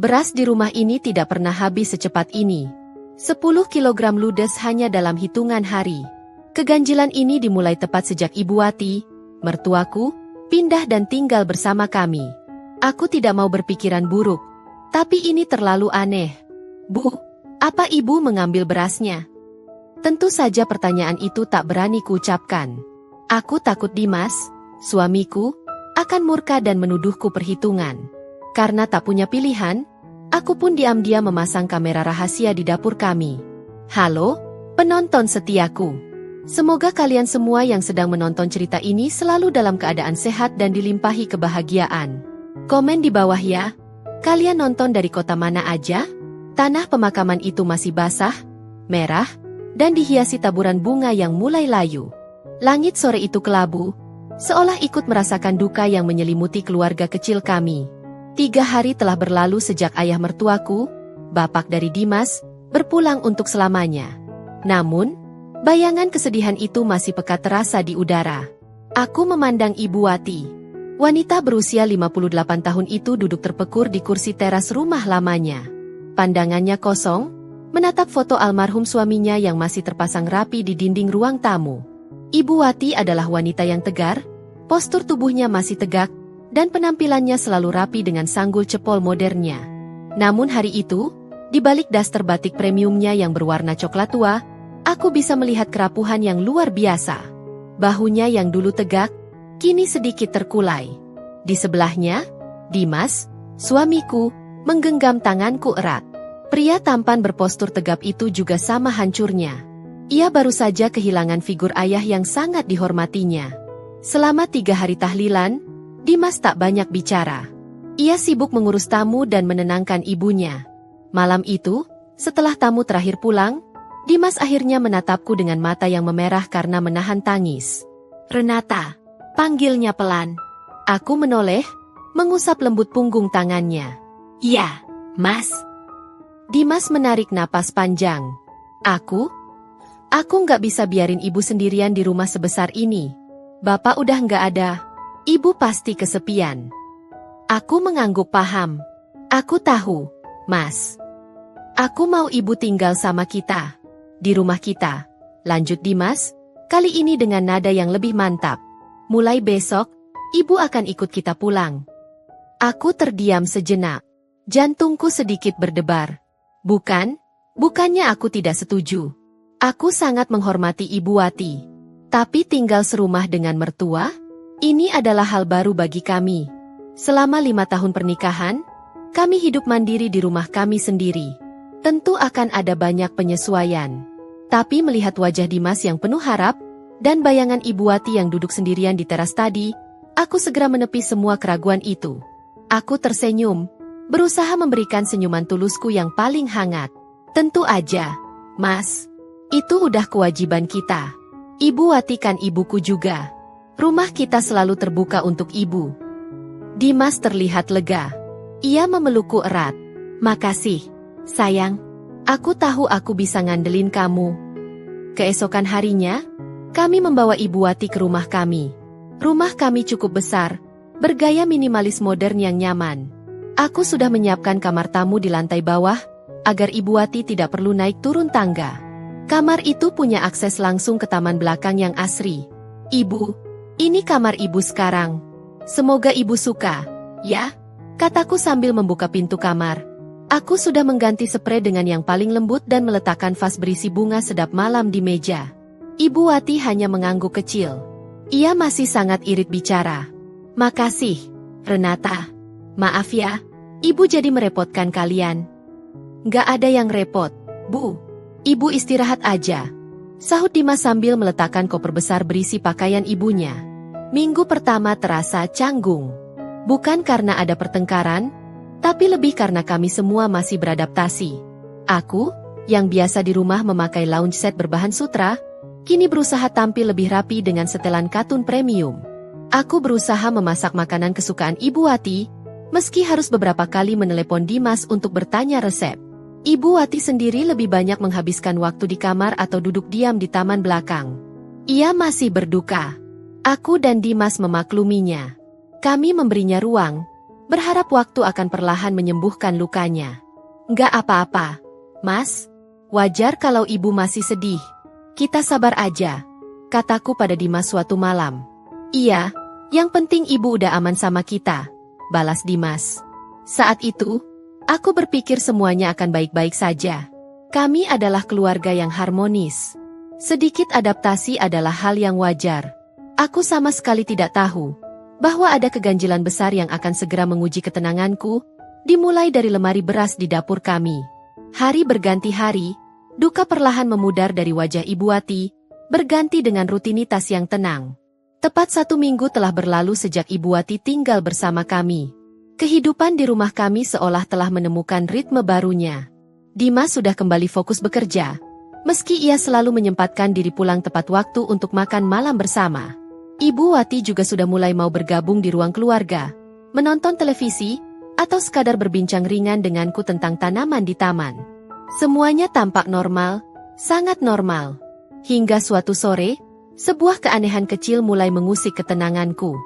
Beras di rumah ini tidak pernah habis secepat ini. 10 kilogram ludes hanya dalam hitungan hari. Keganjilan ini dimulai tepat sejak Ibu Wati, mertuaku, pindah dan tinggal bersama kami. Aku tidak mau berpikiran buruk, tapi ini terlalu aneh. Bu, apa Ibu mengambil berasnya? Tentu saja pertanyaan itu tak berani kuucapkan. Aku takut Dimas, suamiku, akan murka dan menuduhku perhitungan. Karena tak punya pilihan, aku pun diam-diam memasang kamera rahasia di dapur kami. Halo, penonton setiaku. Semoga kalian semua yang sedang menonton cerita ini selalu dalam keadaan sehat dan dilimpahi kebahagiaan. Komen di bawah ya. Kalian nonton dari kota mana aja? Tanah pemakaman itu masih basah, merah, dan dihiasi taburan bunga yang mulai layu. Langit sore itu kelabu, seolah ikut merasakan duka yang menyelimuti keluarga kecil kami. 3 hari telah berlalu sejak ayah mertuaku, bapak dari Dimas, berpulang untuk selamanya. Namun, bayangan kesedihan itu masih pekat terasa di udara. Aku memandang Ibu Wati. Wanita berusia 58 tahun itu duduk terpekur di kursi teras rumah lamanya. Pandangannya kosong, menatap foto almarhum suaminya yang masih terpasang rapi di dinding ruang tamu. Ibu Wati adalah wanita yang tegar, postur tubuhnya masih tegak, dan penampilannya selalu rapi dengan sanggul cepol modernnya. Namun hari itu, di balik daster batik premiumnya yang berwarna coklat tua, aku bisa melihat kerapuhan yang luar biasa. Bahunya yang dulu tegak, kini sedikit terkulai. Di sebelahnya, Dimas, suamiku, menggenggam tanganku erat. Pria tampan berpostur tegap itu juga sama hancurnya. Ia baru saja kehilangan figur ayah yang sangat dihormatinya. Selama 3 hari tahlilan, Dimas tak banyak bicara. Ia sibuk mengurus tamu dan menenangkan ibunya. Malam itu, setelah tamu terakhir pulang, Dimas akhirnya menatapku dengan mata yang memerah karena menahan tangis. "Renata," panggilnya pelan. Aku menoleh, mengusap lembut punggung tangannya. "Ya, Mas." Dimas menarik napas panjang. Aku nggak bisa biarin ibu sendirian di rumah sebesar ini. Bapak udah nggak ada. Ibu pasti kesepian. Aku mengangguk paham. Aku tahu, Mas. Aku mau ibu tinggal sama kita. Di rumah kita. Lanjut Dimas, kali ini dengan nada yang lebih mantap. Mulai besok, ibu akan ikut kita pulang. Aku terdiam sejenak. Jantungku sedikit berdebar. Bukannya aku tidak setuju. Aku sangat menghormati Ibu Wati. Tapi tinggal serumah dengan mertua? Ini adalah hal baru bagi kami. Selama 5 tahun pernikahan, kami hidup mandiri di rumah kami sendiri. Tentu akan ada banyak penyesuaian. Tapi melihat wajah Dimas yang penuh harap, dan bayangan Ibu Wati yang duduk sendirian di teras tadi, aku segera menepi semua keraguan itu. Aku tersenyum, berusaha memberikan senyuman tulusku yang paling hangat. Tentu aja, Mas. Itu udah kewajiban kita. Ibu Wati kan ibuku juga. Rumah kita selalu terbuka untuk ibu. Dimas terlihat lega. Ia memelukku erat. Makasih, sayang. Aku tahu aku bisa ngandelin kamu. Keesokan harinya, kami membawa Ibu Wati ke rumah kami. Rumah kami cukup besar, bergaya minimalis modern yang nyaman. Aku sudah menyiapkan kamar tamu di lantai bawah, agar Ibu Wati tidak perlu naik turun tangga. Kamar itu punya akses langsung ke taman belakang yang asri. "Ibu, ini kamar ibu sekarang. Semoga ibu suka, ya?" kataku sambil membuka pintu kamar. Aku sudah mengganti sprei dengan yang paling lembut dan meletakkan vas berisi bunga sedap malam di meja. Ibu Wati hanya mengangguk kecil. Ia masih sangat irit bicara. "Makasih, Renata. Maaf ya, ibu jadi merepotkan kalian." "Nggak ada yang repot, Bu. Ibu istirahat aja," sahut Dimas sambil meletakkan koper besar berisi pakaian ibunya. Minggu pertama terasa canggung. Bukan karena ada pertengkaran, tapi lebih karena kami semua masih beradaptasi. Aku, yang biasa di rumah memakai lounge set berbahan sutra, kini berusaha tampil lebih rapi dengan setelan katun premium. Aku berusaha memasak makanan kesukaan Ibu Wati, meski harus beberapa kali menelepon Dimas untuk bertanya resep. Ibu Wati sendiri lebih banyak menghabiskan waktu di kamar atau duduk diam di taman belakang. Ia masih berduka. Aku dan Dimas memakluminya. Kami memberinya ruang, berharap waktu akan perlahan menyembuhkan lukanya. Nggak apa-apa, Mas. Wajar kalau ibu masih sedih. Kita sabar aja, kataku pada Dimas suatu malam. Iya, yang penting ibu udah aman sama kita, balas Dimas. Saat itu, aku berpikir semuanya akan baik-baik saja. Kami adalah keluarga yang harmonis. Sedikit adaptasi adalah hal yang wajar. Aku sama sekali tidak tahu bahwa ada keganjilan besar yang akan segera menguji ketenanganku, dimulai dari lemari beras di dapur kami. Hari berganti hari, duka perlahan memudar dari wajah Ibu Wati, berganti dengan rutinitas yang tenang. Tepat 1 minggu telah berlalu sejak Ibu Wati tinggal bersama kami. Kehidupan di rumah kami seolah telah menemukan ritme barunya. Dimas sudah kembali fokus bekerja, meski ia selalu menyempatkan diri pulang tepat waktu untuk makan malam bersama. Ibu Wati juga sudah mulai mau bergabung di ruang keluarga, menonton televisi, atau sekadar berbincang ringan denganku tentang tanaman di taman. Semuanya tampak normal, sangat normal. Hingga suatu sore, sebuah keanehan kecil mulai mengusik ketenanganku.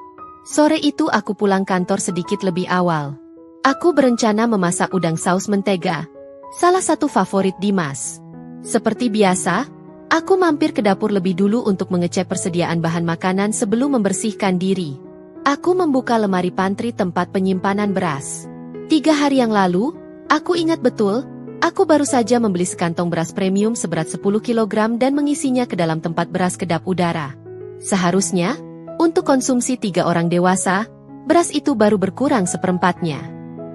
Sore itu aku pulang kantor sedikit lebih awal. Aku berencana memasak udang saus mentega, salah satu favorit Dimas. Seperti biasa, aku mampir ke dapur lebih dulu untuk mengecek persediaan bahan makanan sebelum membersihkan diri. Aku membuka lemari pantry tempat penyimpanan beras. 3 hari yang lalu, aku ingat betul, aku baru saja membeli sekantong beras premium seberat 10 kg dan mengisinya ke dalam tempat beras kedap udara. Seharusnya, untuk konsumsi 3 orang dewasa, beras itu baru berkurang seperempatnya.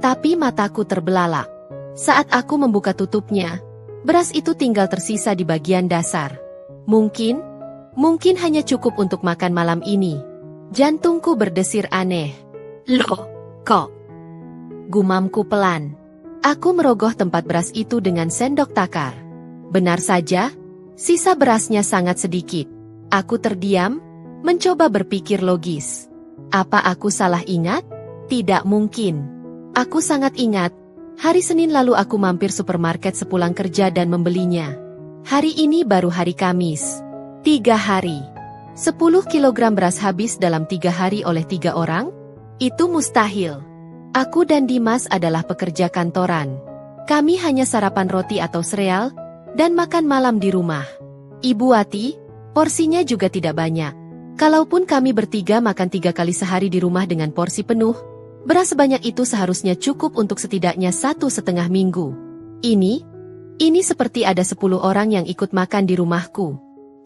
Tapi mataku terbelalak. Saat aku membuka tutupnya, beras itu tinggal tersisa di bagian dasar. Mungkin hanya cukup untuk makan malam ini. Jantungku berdesir aneh. Loh, kok? Gumamku pelan. Aku merogoh tempat beras itu dengan sendok takar. Benar saja, sisa berasnya sangat sedikit. Aku terdiam, mencoba berpikir logis. Apa aku salah ingat? Tidak mungkin. Aku sangat ingat. Hari Senin lalu aku mampir supermarket sepulang kerja dan membelinya. Hari ini baru hari Kamis. 3 hari. 10 kilogram beras habis dalam 3 hari oleh 3 orang? Itu mustahil. Aku dan Dimas adalah pekerja kantoran. Kami hanya sarapan roti atau sereal, dan makan malam di rumah. Ibu Wati, porsinya juga tidak banyak. Kalaupun kami bertiga makan 3 kali sehari di rumah dengan porsi penuh, beras sebanyak itu seharusnya cukup untuk setidaknya 1,5 minggu. Ini seperti ada 10 orang yang ikut makan di rumahku.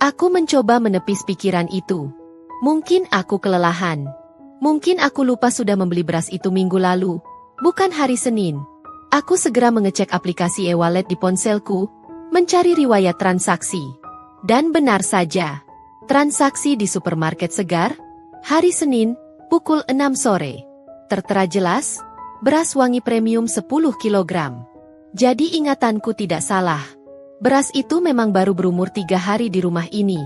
Aku mencoba menepis pikiran itu. Mungkin aku kelelahan. Mungkin aku lupa sudah membeli beras itu minggu lalu, bukan hari Senin. Aku segera mengecek aplikasi e-wallet di ponselku, mencari riwayat transaksi. Dan benar saja, transaksi di supermarket Segar, hari Senin, pukul 6 sore. Tertera jelas, beras wangi premium 10 kg. Jadi ingatanku tidak salah. Beras itu memang baru berumur 3 hari di rumah ini.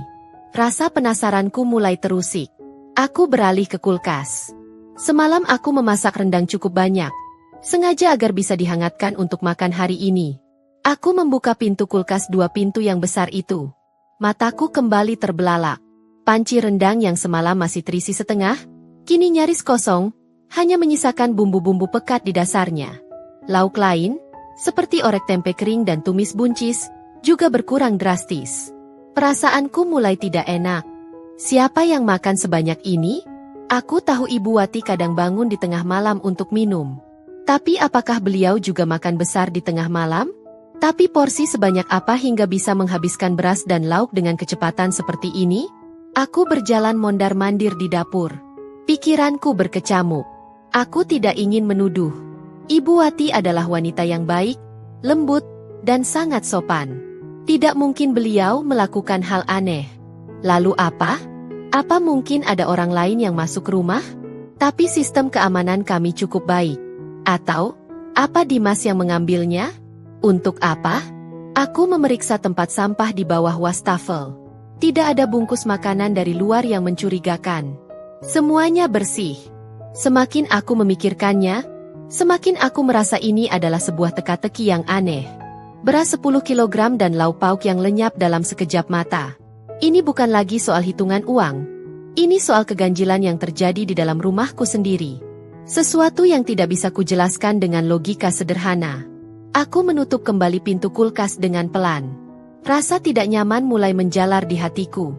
Rasa penasaranku mulai terusik. Aku beralih ke kulkas. Semalam aku memasak rendang cukup banyak, sengaja agar bisa dihangatkan untuk makan hari ini. Aku membuka pintu kulkas 2 pintu yang besar itu. Mataku kembali terbelalak. Panci rendang yang semalam masih terisi setengah, kini nyaris kosong, hanya menyisakan bumbu-bumbu pekat di dasarnya. Lauk lain, seperti orek tempe kering dan tumis buncis, juga berkurang drastis. Perasaanku mulai tidak enak. Siapa yang makan sebanyak ini? Aku tahu Ibu Wati kadang bangun di tengah malam untuk minum. Tapi apakah beliau juga makan besar di tengah malam? Tapi porsi sebanyak apa hingga bisa menghabiskan beras dan lauk dengan kecepatan seperti ini? Aku berjalan mondar-mandir di dapur. Pikiranku berkecamuk. Aku tidak ingin menuduh. Ibu Wati adalah wanita yang baik, lembut, dan sangat sopan. Tidak mungkin beliau melakukan hal aneh. Lalu apa? Apa mungkin ada orang lain yang masuk rumah? Tapi sistem keamanan kami cukup baik. Atau, apa Dimas yang mengambilnya? Untuk apa? Aku memeriksa tempat sampah di bawah wastafel. Tidak ada bungkus makanan dari luar yang mencurigakan. Semuanya bersih. Semakin aku memikirkannya, semakin aku merasa ini adalah sebuah teka-teki yang aneh. Beras 10 kg dan lauk pauk yang lenyap dalam sekejap mata. Ini bukan lagi soal hitungan uang. Ini soal keganjilan yang terjadi di dalam rumahku sendiri. Sesuatu yang tidak bisa kujelaskan dengan logika sederhana. Aku menutup kembali pintu kulkas dengan pelan. Rasa tidak nyaman mulai menjalar di hatiku.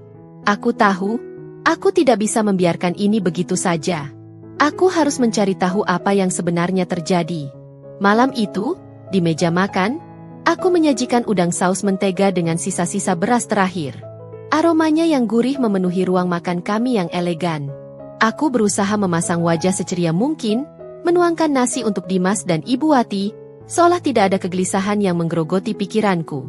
Aku tahu, aku tidak bisa membiarkan ini begitu saja. Aku harus mencari tahu apa yang sebenarnya terjadi. Malam itu, di meja makan, aku menyajikan udang saus mentega dengan sisa-sisa beras terakhir. Aromanya yang gurih memenuhi ruang makan kami yang elegan. Aku berusaha memasang wajah seceria mungkin, menuangkan nasi untuk Dimas dan Ibu Wati, seolah tidak ada kegelisahan yang menggerogoti pikiranku.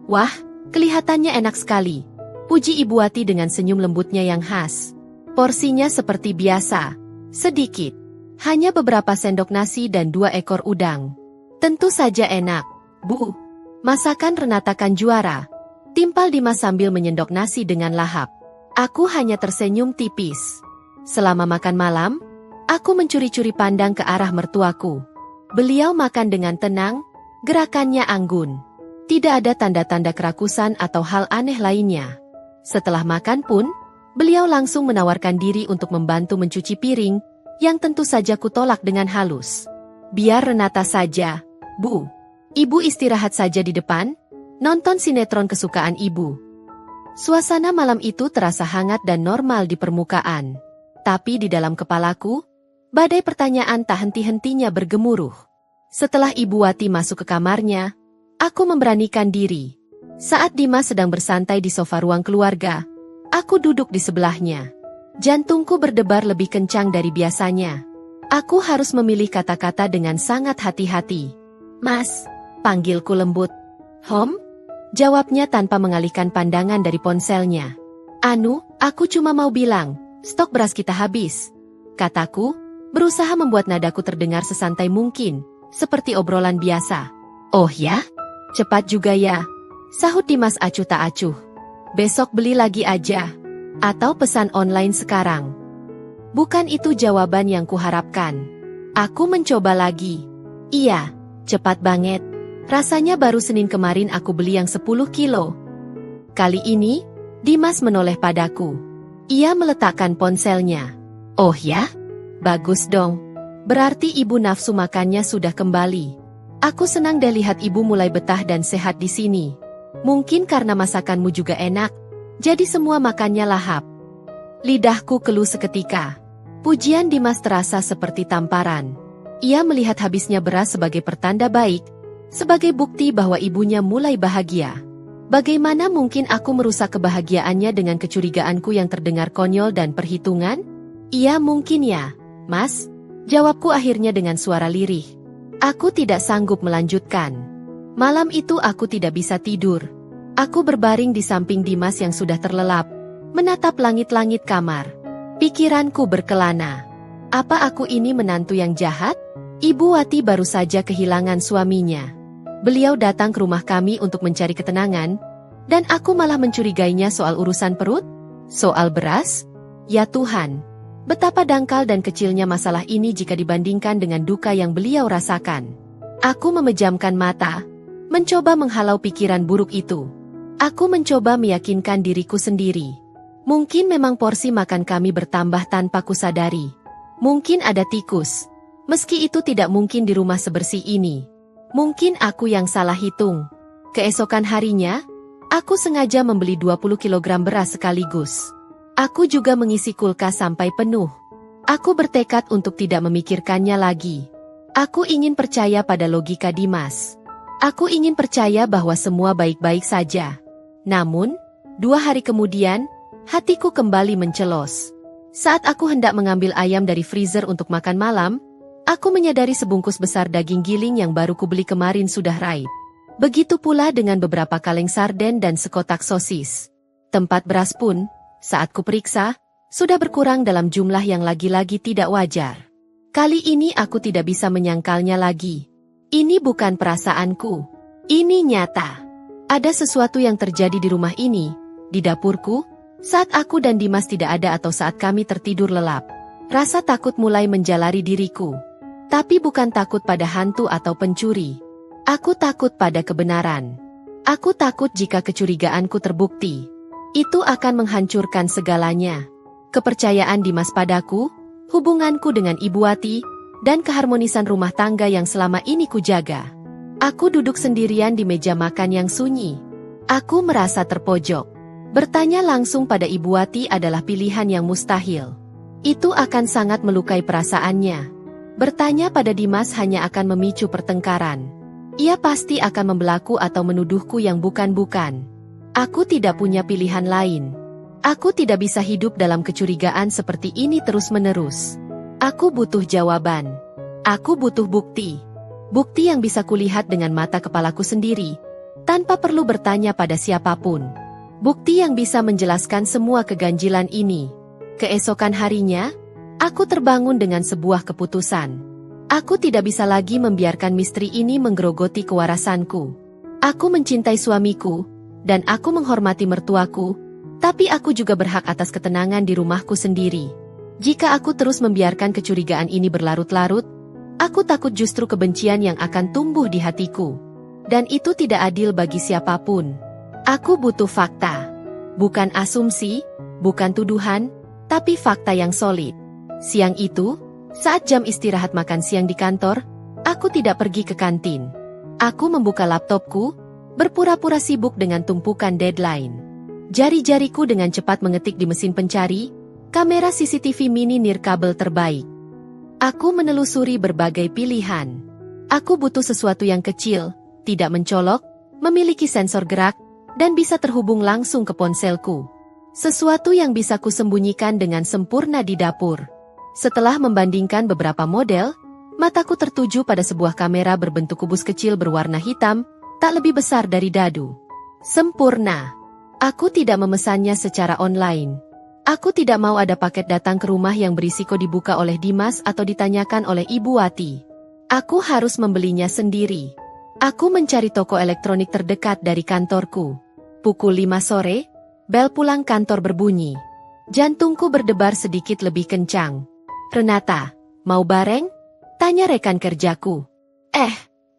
Wah, kelihatannya enak sekali, puji Ibu Wati dengan senyum lembutnya yang khas. Porsinya seperti biasa, sedikit. Hanya beberapa sendok nasi dan 2 ekor udang. Tentu saja enak, Bu. Masakan Renata kan juara. Timpal Dimas sambil menyendok nasi dengan lahap. Aku hanya tersenyum tipis. Selama makan malam, aku mencuri-curi pandang ke arah mertuaku. Beliau makan dengan tenang, gerakannya anggun. Tidak ada tanda-tanda kerakusan atau hal aneh lainnya. Setelah makan pun, beliau langsung menawarkan diri untuk membantu mencuci piring, yang tentu saja kutolak dengan halus. Biar Renata saja, Bu. Ibu istirahat saja di depan, nonton sinetron kesukaan Ibu. Suasana malam itu terasa hangat dan normal di permukaan. Tapi di dalam kepalaku, badai pertanyaan tak henti-hentinya bergemuruh. Setelah Ibu Wati masuk ke kamarnya, aku memberanikan diri. Saat Dimas sedang bersantai di sofa ruang keluarga, aku duduk di sebelahnya. Jantungku berdebar lebih kencang dari biasanya. Aku harus memilih kata-kata dengan sangat hati-hati. Mas, panggilku lembut. Hom? Jawabnya tanpa mengalihkan pandangan dari ponselnya. Anu, aku cuma mau bilang, stok beras kita habis. Kataku, berusaha membuat nadaku terdengar sesantai mungkin, seperti obrolan biasa. Oh ya? Cepat juga ya. Sahut Dimas acuh tak acuh. Besok beli lagi aja. Atau pesan online sekarang. Bukan itu jawaban yang kuharapkan. Aku mencoba lagi. Iya, cepat banget. Rasanya baru Senin kemarin aku beli yang 10 kilo. Kali ini, Dimas menoleh padaku. Ia meletakkan ponselnya. Oh ya? Bagus dong. Berarti ibu nafsu makannya sudah kembali. Aku senang deh lihat ibu mulai betah dan sehat di sini. Mungkin karena masakanmu juga enak, jadi semua makannya lahap. Lidahku keluh seketika. Pujian Dimas terasa seperti tamparan. Ia melihat habisnya beras sebagai pertanda baik, sebagai bukti bahwa ibunya mulai bahagia. Bagaimana mungkin aku merusak kebahagiaannya dengan kecurigaanku yang terdengar konyol dan perhitungan? Iya mungkin ya, Mas. Jawabku akhirnya dengan suara lirih. Aku tidak sanggup melanjutkan. Malam itu aku tidak bisa tidur. Aku berbaring di samping Dimas yang sudah terlelap, menatap langit-langit kamar. Pikiranku berkelana. Apa aku ini menantu yang jahat? Ibu Wati baru saja kehilangan suaminya. Beliau datang ke rumah kami untuk mencari ketenangan, dan aku malah mencurigainya soal urusan perut? Soal beras? Ya Tuhan, betapa dangkal dan kecilnya masalah ini jika dibandingkan dengan duka yang beliau rasakan. Aku memejamkan mata, mencoba menghalau pikiran buruk itu. Aku mencoba meyakinkan diriku sendiri. Mungkin memang porsi makan kami bertambah tanpa kusadari. Mungkin ada tikus. Meski itu tidak mungkin di rumah sebersih ini. Mungkin aku yang salah hitung. Keesokan harinya, aku sengaja membeli 20 kg beras sekaligus. Aku juga mengisi kulkas sampai penuh. Aku bertekad untuk tidak memikirkannya lagi. Aku ingin percaya pada logika Dimas. Aku ingin percaya bahwa semua baik-baik saja. Namun, 2 hari kemudian, hatiku kembali mencelos. Saat aku hendak mengambil ayam dari freezer untuk makan malam, aku menyadari sebungkus besar daging giling yang baru kubeli kemarin sudah raib. Begitu pula dengan beberapa kaleng sarden dan sekotak sosis. Tempat beras pun, saat kuperiksa, sudah berkurang dalam jumlah yang lagi-lagi tidak wajar. Kali ini aku tidak bisa menyangkalnya lagi. Ini bukan perasaanku. Ini nyata. Ada sesuatu yang terjadi di rumah ini, di dapurku, saat aku dan Dimas tidak ada atau saat kami tertidur lelap. Rasa takut mulai menjalari diriku. Tapi bukan takut pada hantu atau pencuri. Aku takut pada kebenaran. Aku takut jika kecurigaanku terbukti. Itu akan menghancurkan segalanya. Kepercayaan Dimas padaku, hubunganku dengan Ibu Wati, dan keharmonisan rumah tangga yang selama ini kujaga. Aku duduk sendirian di meja makan yang sunyi. Aku merasa terpojok. Bertanya langsung pada Ibu Wati adalah pilihan yang mustahil. Itu akan sangat melukai perasaannya. Bertanya pada Dimas hanya akan memicu pertengkaran. Ia pasti akan membelaku atau menuduhku yang bukan-bukan. Aku tidak punya pilihan lain. Aku tidak bisa hidup dalam kecurigaan seperti ini terus-menerus. Aku butuh jawaban. Aku butuh bukti. Bukti yang bisa kulihat dengan mata kepalaku sendiri, tanpa perlu bertanya pada siapapun. Bukti yang bisa menjelaskan semua keganjilan ini. Keesokan harinya, aku terbangun dengan sebuah keputusan. Aku tidak bisa lagi membiarkan misteri ini menggerogoti kewarasanku. Aku mencintai suamiku, dan aku menghormati mertuaku, tapi aku juga berhak atas ketenangan di rumahku sendiri. Jika aku terus membiarkan kecurigaan ini berlarut-larut, aku takut justru kebencian yang akan tumbuh di hatiku. Dan itu tidak adil bagi siapapun. Aku butuh fakta. Bukan asumsi, bukan tuduhan, tapi fakta yang solid. Siang itu, saat jam istirahat makan siang di kantor, aku tidak pergi ke kantin. Aku membuka laptopku, berpura-pura sibuk dengan tumpukan deadline. Jari-jariku dengan cepat mengetik di mesin pencari, kamera CCTV mini nirkabel terbaik. Aku menelusuri berbagai pilihan. Aku butuh sesuatu yang kecil, tidak mencolok, memiliki sensor gerak, dan bisa terhubung langsung ke ponselku. Sesuatu yang bisa kusembunyikan dengan sempurna di dapur. Setelah membandingkan beberapa model, mataku tertuju pada sebuah kamera berbentuk kubus kecil berwarna hitam, tak lebih besar dari dadu. Sempurna. Aku tidak memesannya secara online. Aku tidak mau ada paket datang ke rumah yang berisiko dibuka oleh Dimas atau ditanyakan oleh Ibu Wati. Aku harus membelinya sendiri. Aku mencari toko elektronik terdekat dari kantorku. Pukul 5 sore, bel pulang kantor berbunyi. Jantungku berdebar sedikit lebih kencang. Renata, mau bareng? Tanya rekan kerjaku.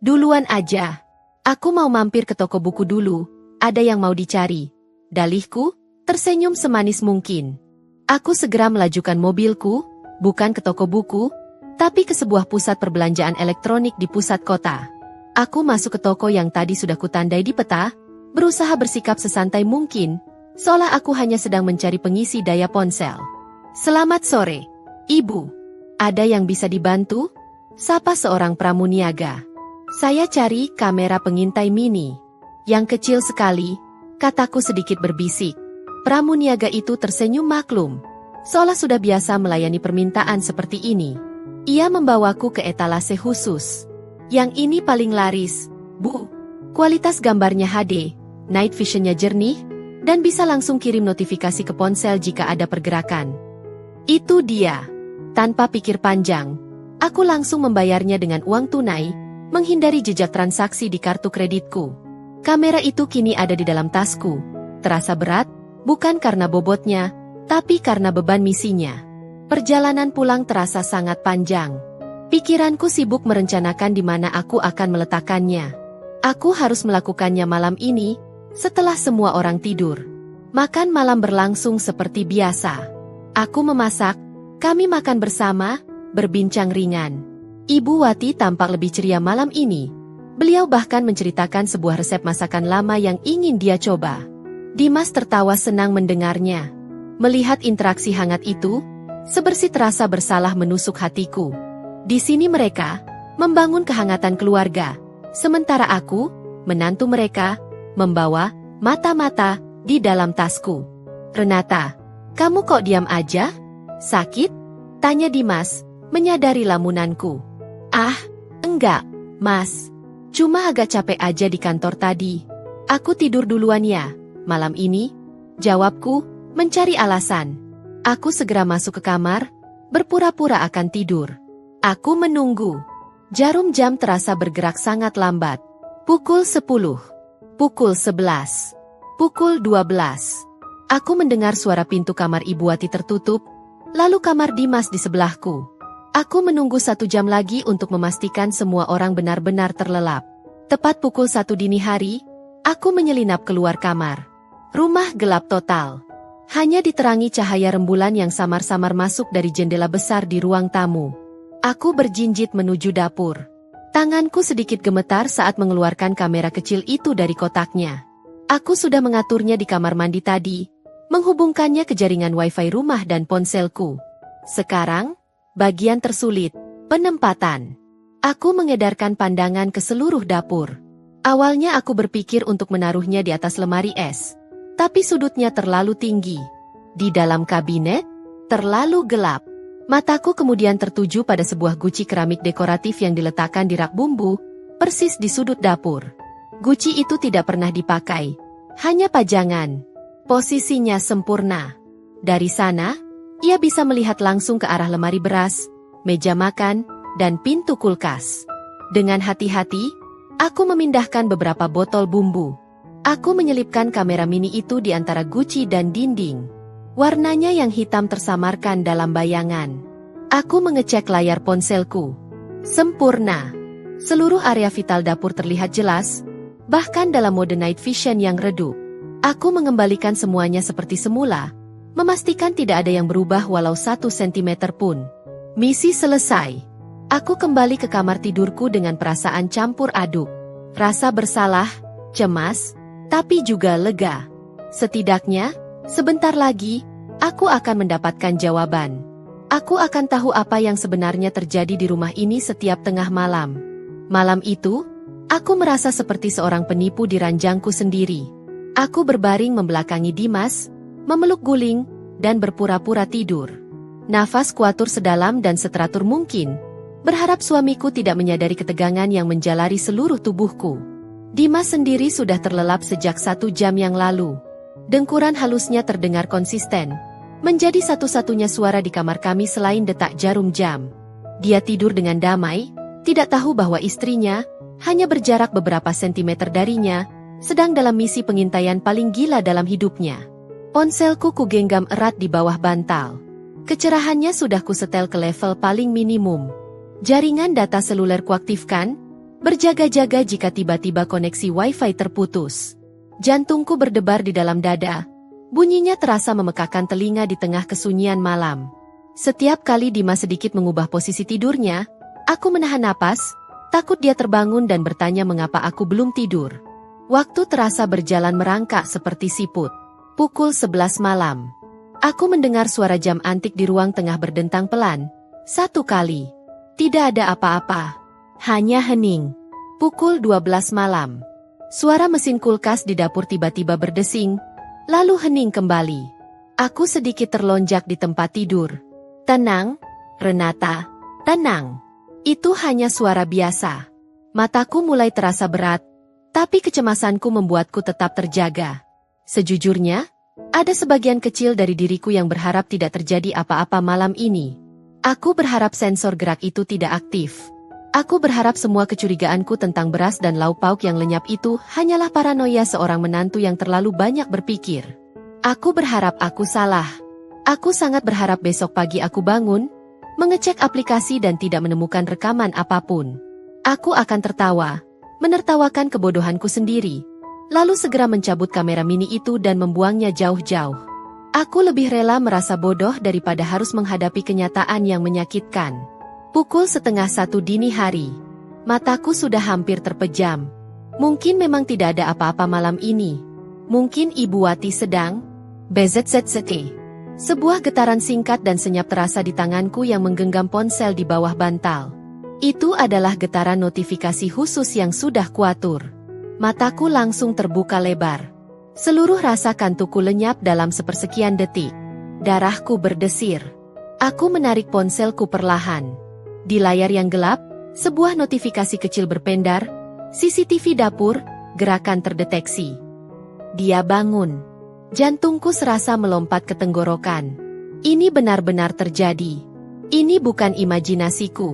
Duluan aja. Aku mau mampir ke toko buku dulu, ada yang mau dicari. Dalihku, tersenyum semanis mungkin. Aku segera melajukan mobilku, bukan ke toko buku, tapi ke sebuah pusat perbelanjaan elektronik di pusat kota. Aku masuk ke toko yang tadi sudah kutandai di peta, berusaha bersikap sesantai mungkin, seolah aku hanya sedang mencari pengisi daya ponsel. Selamat sore, Ibu. Ada yang bisa dibantu? Sapa seorang pramuniaga. Saya cari kamera pengintai mini. Yang kecil sekali, kataku sedikit berbisik. Pramuniaga itu tersenyum maklum, seolah sudah biasa melayani permintaan seperti ini. Ia membawaku ke etalase khusus. Yang ini paling laris, Bu. Kualitas gambarnya HD, night vision-nya jernih, dan bisa langsung kirim notifikasi ke ponsel jika ada pergerakan. Itu dia. Tanpa pikir panjang, aku langsung membayarnya dengan uang tunai, menghindari jejak transaksi di kartu kreditku. Kamera itu kini ada di dalam tasku. Terasa berat, bukan karena bobotnya, tapi karena beban misinya. Perjalanan pulang terasa sangat panjang. Pikiranku sibuk merencanakan di mana aku akan meletakkannya. Aku harus melakukannya malam ini, setelah semua orang tidur. Makan malam berlangsung seperti biasa. Aku memasak, kami makan bersama, berbincang ringan. Ibu Wati tampak lebih ceria malam ini. Beliau bahkan menceritakan sebuah resep masakan lama yang ingin dia coba. Dimas tertawa senang mendengarnya. Melihat interaksi hangat itu, sebersih terasa bersalah menusuk hatiku. Di sini mereka membangun kehangatan keluarga, sementara aku, menantu mereka, membawa mata-mata di dalam tasku. Renata, kamu kok diam aja? Sakit? Tanya Dimas, menyadari lamunanku. Enggak, Mas. Cuma agak capek aja di kantor tadi. Aku tidur duluan ya. Malam ini, jawabku, mencari alasan. Aku segera masuk ke kamar, berpura-pura akan tidur. Aku menunggu. Jarum jam terasa bergerak sangat lambat. Pukul 10. Pukul 11. Pukul 12. Aku mendengar suara pintu kamar Ibu Wati tertutup, lalu kamar Dimas di sebelahku. Aku menunggu 1 jam lagi untuk memastikan semua orang benar-benar terlelap. Tepat pukul 1 dini hari, aku menyelinap keluar kamar. Rumah gelap total. Hanya diterangi cahaya rembulan yang samar-samar masuk dari jendela besar di ruang tamu. Aku berjinjit menuju dapur. Tanganku sedikit gemetar saat mengeluarkan kamera kecil itu dari kotaknya. Aku sudah mengaturnya di kamar mandi tadi, menghubungkannya ke jaringan wifi rumah dan ponselku. Sekarang, bagian tersulit, penempatan. Aku mengedarkan pandangan ke seluruh dapur. Awalnya aku berpikir untuk menaruhnya di atas lemari es, tapi sudutnya terlalu tinggi. Di dalam kabinet, terlalu gelap. Mataku kemudian tertuju pada sebuah guci keramik dekoratif yang diletakkan di rak bumbu, persis di sudut dapur. Guci itu tidak pernah dipakai, hanya pajangan. Posisinya sempurna. Dari sana, ia bisa melihat langsung ke arah lemari beras, meja makan, dan pintu kulkas. Dengan hati-hati, aku memindahkan beberapa botol bumbu. Aku menyelipkan kamera mini itu di antara guci dan dinding. Warnanya yang hitam tersamarkan dalam bayangan. Aku mengecek layar ponselku. Sempurna. Seluruh area vital dapur terlihat jelas, bahkan dalam mode night vision yang redup. Aku mengembalikan semuanya seperti semula, memastikan tidak ada yang berubah walau 1 sentimeter pun. Misi selesai. Aku kembali ke kamar tidurku dengan perasaan campur aduk. Rasa bersalah, cemas, tapi juga lega. Setidaknya, sebentar lagi, aku akan mendapatkan jawaban. Aku akan tahu apa yang sebenarnya terjadi di rumah ini setiap tengah malam. Malam itu, aku merasa seperti seorang penipu di ranjangku sendiri. Aku berbaring membelakangi Dimas, memeluk guling, dan berpura-pura tidur. Nafas kuatur sedalam dan seteratur mungkin, berharap suamiku tidak menyadari ketegangan yang menjalari seluruh tubuhku. Dimas sendiri sudah terlelap sejak 1 jam yang lalu. Dengkuran halusnya terdengar konsisten, menjadi satu-satunya suara di kamar kami selain detak jarum jam. Dia tidur dengan damai, tidak tahu bahwa istrinya, hanya berjarak beberapa sentimeter darinya, sedang dalam misi pengintaian paling gila dalam hidupnya. Ponselku kugenggam erat di bawah bantal. Kecerahannya sudah kusetel ke level paling minimum. Jaringan data seluler kuaktifkan, berjaga-jaga jika tiba-tiba koneksi wifi terputus. Jantungku berdebar di dalam dada. Bunyinya terasa memekakkan telinga di tengah kesunyian malam. Setiap kali Dimas sedikit mengubah posisi tidurnya, aku menahan napas, takut dia terbangun dan bertanya mengapa aku belum tidur. Waktu terasa berjalan merangkak seperti siput. Pukul 11 malam. Aku mendengar suara jam antik di ruang tengah berdentang pelan. 1 kali. Tidak ada apa-apa. Hanya hening. Pukul 12 malam. Suara mesin kulkas di dapur tiba-tiba berdesing, lalu hening kembali. Aku sedikit terlonjak di tempat tidur. Tenang, Renata, tenang. Itu hanya suara biasa. Mataku mulai terasa berat, tapi kecemasanku membuatku tetap terjaga. Sejujurnya, ada sebagian kecil dari diriku yang berharap tidak terjadi apa-apa malam ini. Aku berharap sensor gerak itu tidak aktif. Aku berharap semua kecurigaanku tentang beras dan lauk pauk yang lenyap itu hanyalah paranoia seorang menantu yang terlalu banyak berpikir. Aku berharap aku salah. Aku sangat berharap besok pagi aku bangun, mengecek aplikasi dan tidak menemukan rekaman apapun. Aku akan tertawa, menertawakan kebodohanku sendiri, lalu segera mencabut kamera mini itu dan membuangnya jauh-jauh. Aku lebih rela merasa bodoh daripada harus menghadapi kenyataan yang menyakitkan. Pukul 12:30 dini hari. Mataku sudah hampir terpejam. Mungkin memang tidak ada apa-apa malam ini. Mungkin Ibu Wati sedang BZZZT. Sebuah getaran singkat dan senyap terasa di tanganku yang menggenggam ponsel di bawah bantal. Itu adalah getaran notifikasi khusus yang sudah kuatur. Mataku langsung terbuka lebar. Seluruh rasa kantukku lenyap dalam sepersekian detik. Darahku berdesir. Aku menarik ponselku perlahan. Di layar yang gelap, sebuah notifikasi kecil berpendar, CCTV dapur, gerakan terdeteksi. Dia bangun. Jantungku serasa melompat ke tenggorokan. Ini benar-benar terjadi. Ini bukan imajinasiku.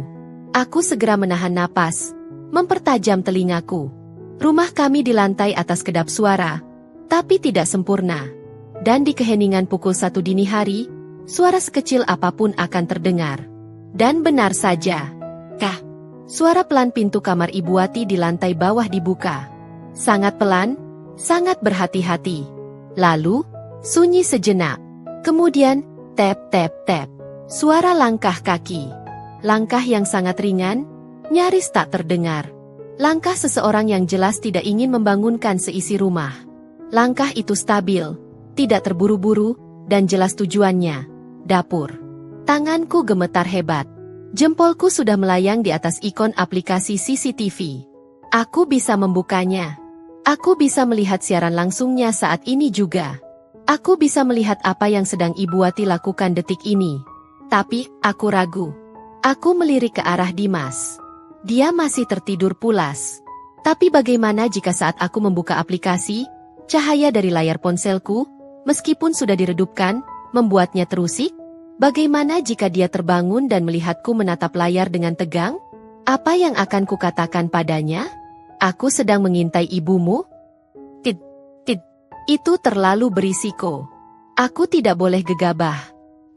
Aku segera menahan napas, mempertajam telingaku. Rumah kami di lantai atas kedap suara, tapi tidak sempurna. Dan di keheningan pukul 1 dini hari, suara sekecil apapun akan terdengar. Dan benar saja. Kah? Suara pelan pintu kamar Ibu Wati di lantai bawah dibuka. Sangat pelan, sangat berhati-hati. Lalu, sunyi sejenak. Kemudian, tap tap tap. Suara langkah kaki. Langkah yang sangat ringan, nyaris tak terdengar. Langkah seseorang yang jelas tidak ingin membangunkan seisi rumah. Langkah itu stabil, tidak terburu-buru, dan jelas tujuannya. Dapur. Tanganku gemetar hebat. Jempolku sudah melayang di atas ikon aplikasi CCTV. Aku bisa membukanya. Aku bisa melihat siaran langsungnya saat ini juga. Aku bisa melihat apa yang sedang Ibu Wati lakukan detik ini. Tapi, aku ragu. Aku melirik ke arah Dimas. Dia masih tertidur pulas. Tapi bagaimana jika saat aku membuka aplikasi, cahaya dari layar ponselku, meskipun sudah diredupkan, membuatnya terusik? Bagaimana jika dia terbangun dan melihatku menatap layar dengan tegang? Apa yang akan kukatakan padanya? Aku sedang mengintai ibumu? Tid. Itu terlalu berisiko. Aku tidak boleh gegabah.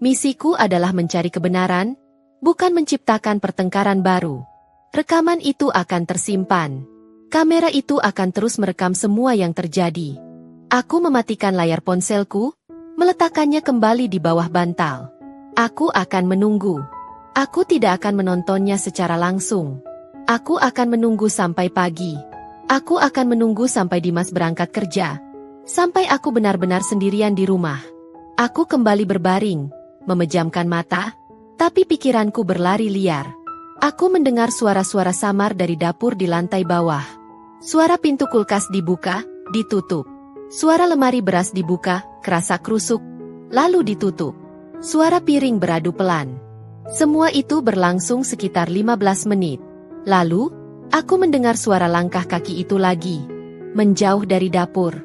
Misiku adalah mencari kebenaran, bukan menciptakan pertengkaran baru. Rekaman itu akan tersimpan. Kamera itu akan terus merekam semua yang terjadi. Aku mematikan layar ponselku, meletakkannya kembali di bawah bantal. Aku akan menunggu. Aku tidak akan menontonnya secara langsung. Aku akan menunggu sampai pagi. Aku akan menunggu sampai Dimas berangkat kerja. Sampai aku benar-benar sendirian di rumah. Aku kembali berbaring, memejamkan mata, tapi pikiranku berlari liar. Aku mendengar suara-suara samar dari dapur di lantai bawah. Suara pintu kulkas dibuka, ditutup. Suara lemari beras dibuka, kerasa krusuk, lalu ditutup. Suara piring beradu pelan. Semua itu berlangsung sekitar 15 menit. Lalu, aku mendengar suara langkah kaki itu lagi. Menjauh dari dapur.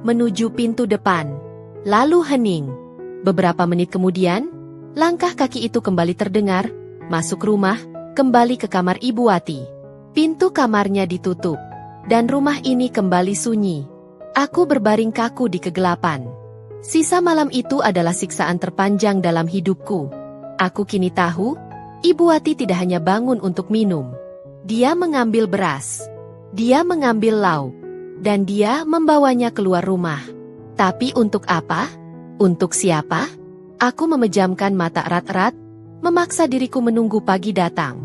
Menuju pintu depan. Lalu hening. Beberapa menit kemudian, langkah kaki itu kembali terdengar, masuk rumah, kembali ke kamar Ibu Wati. Pintu kamarnya ditutup. Dan rumah ini kembali sunyi. Aku berbaring kaku di kegelapan. Sisa malam itu adalah siksaan terpanjang dalam hidupku. Aku kini tahu, Ibu Wati tidak hanya bangun untuk minum. Dia mengambil beras. Dia mengambil lauk. Dan dia membawanya keluar rumah. Tapi untuk apa? Untuk siapa? Aku memejamkan mata erat-erat, memaksa diriku menunggu pagi datang.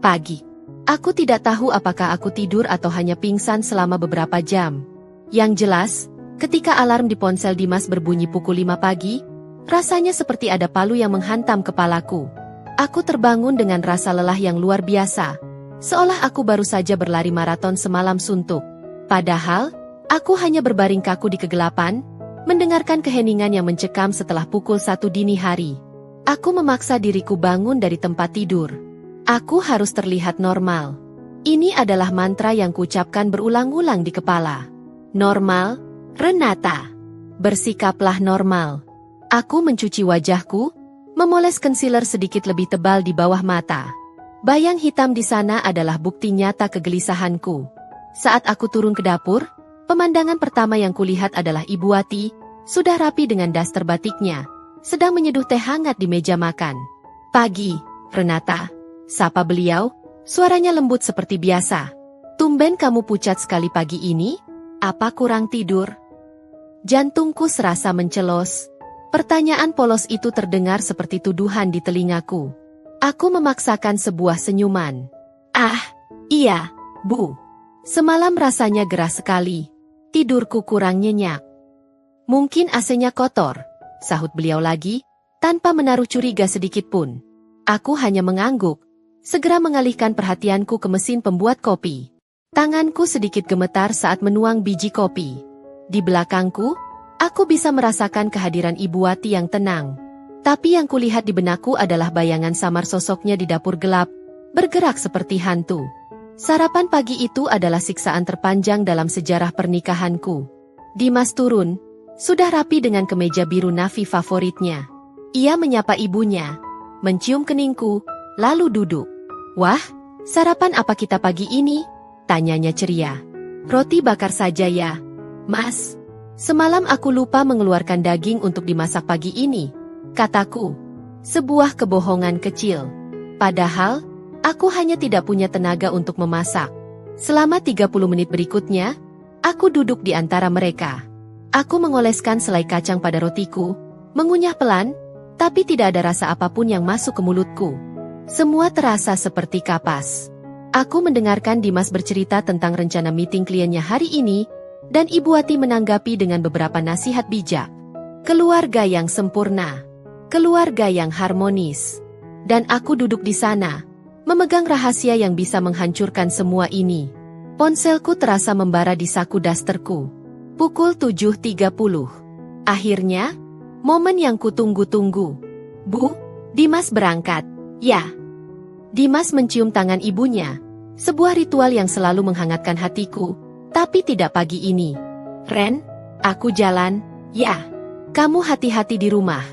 Pagi. Aku tidak tahu apakah aku tidur atau hanya pingsan selama beberapa jam. Yang jelas, ketika alarm di ponsel Dimas berbunyi pukul 5 pagi, rasanya seperti ada palu yang menghantam kepalaku. Aku terbangun dengan rasa lelah yang luar biasa, seolah aku baru saja berlari maraton semalam suntuk. Padahal, aku hanya berbaring kaku di kegelapan, mendengarkan keheningan yang mencekam setelah pukul 1 dini hari. Aku memaksa diriku bangun dari tempat tidur. Aku harus terlihat normal. Ini adalah mantra yang kuucapkan berulang-ulang di kepala. Normal, Renata. Bersikaplah normal. Aku mencuci wajahku, memoles concealer sedikit lebih tebal di bawah mata. Bayang hitam di sana adalah bukti nyata kegelisahanku. Saat aku turun ke dapur, pemandangan pertama yang kulihat adalah Ibu Wati, sudah rapi dengan daster batiknya, sedang menyeduh teh hangat di meja makan. Pagi, Renata. Sapa beliau, suaranya lembut seperti biasa. Tumben kamu pucat sekali pagi ini? Apa kurang tidur? Jantungku serasa mencelos. Pertanyaan polos itu terdengar seperti tuduhan di telingaku. Aku memaksakan sebuah senyuman. Ah, iya, Bu. Semalam rasanya gerah sekali. Tidurku kurang nyenyak. Mungkin AC-nya kotor, sahut beliau lagi, tanpa menaruh curiga sedikit pun. Aku hanya mengangguk, segera mengalihkan perhatianku ke mesin pembuat kopi. Tanganku sedikit gemetar saat menuang biji kopi. Di belakangku, aku bisa merasakan kehadiran Ibu Wati yang tenang. Tapi yang kulihat di benakku adalah bayangan samar sosoknya di dapur gelap, bergerak seperti hantu. Sarapan pagi itu adalah siksaan terpanjang dalam sejarah pernikahanku. Dimas turun, sudah rapi dengan kemeja biru navy favoritnya. Ia menyapa ibunya, mencium keningku, lalu duduk. Wah, sarapan apa kita pagi ini? Tanyanya ceria. Roti bakar saja ya, Mas. Semalam aku lupa mengeluarkan daging untuk dimasak pagi ini, kataku. Sebuah kebohongan kecil. Padahal, aku hanya tidak punya tenaga untuk memasak. Selama 30 menit berikutnya, aku duduk di antara mereka. Aku mengoleskan selai kacang pada rotiku, mengunyah pelan, tapi tidak ada rasa apapun yang masuk ke mulutku. Semua terasa seperti kapas. Aku mendengarkan Dimas bercerita tentang rencana meeting kliennya hari ini, dan Ibu Wati menanggapi dengan beberapa nasihat bijak. Keluarga yang sempurna, keluarga yang harmonis. Dan aku duduk di sana, memegang rahasia yang bisa menghancurkan semua ini. Ponselku terasa membara di saku dasterku. Pukul 7.30. Akhirnya, momen yang kutunggu-tunggu. Bu, Dimas berangkat. Ya. Dimas mencium tangan ibunya. Sebuah ritual yang selalu menghangatkan hatiku, tapi tidak pagi ini. Ren, aku jalan. Ya. Kamu hati-hati di rumah.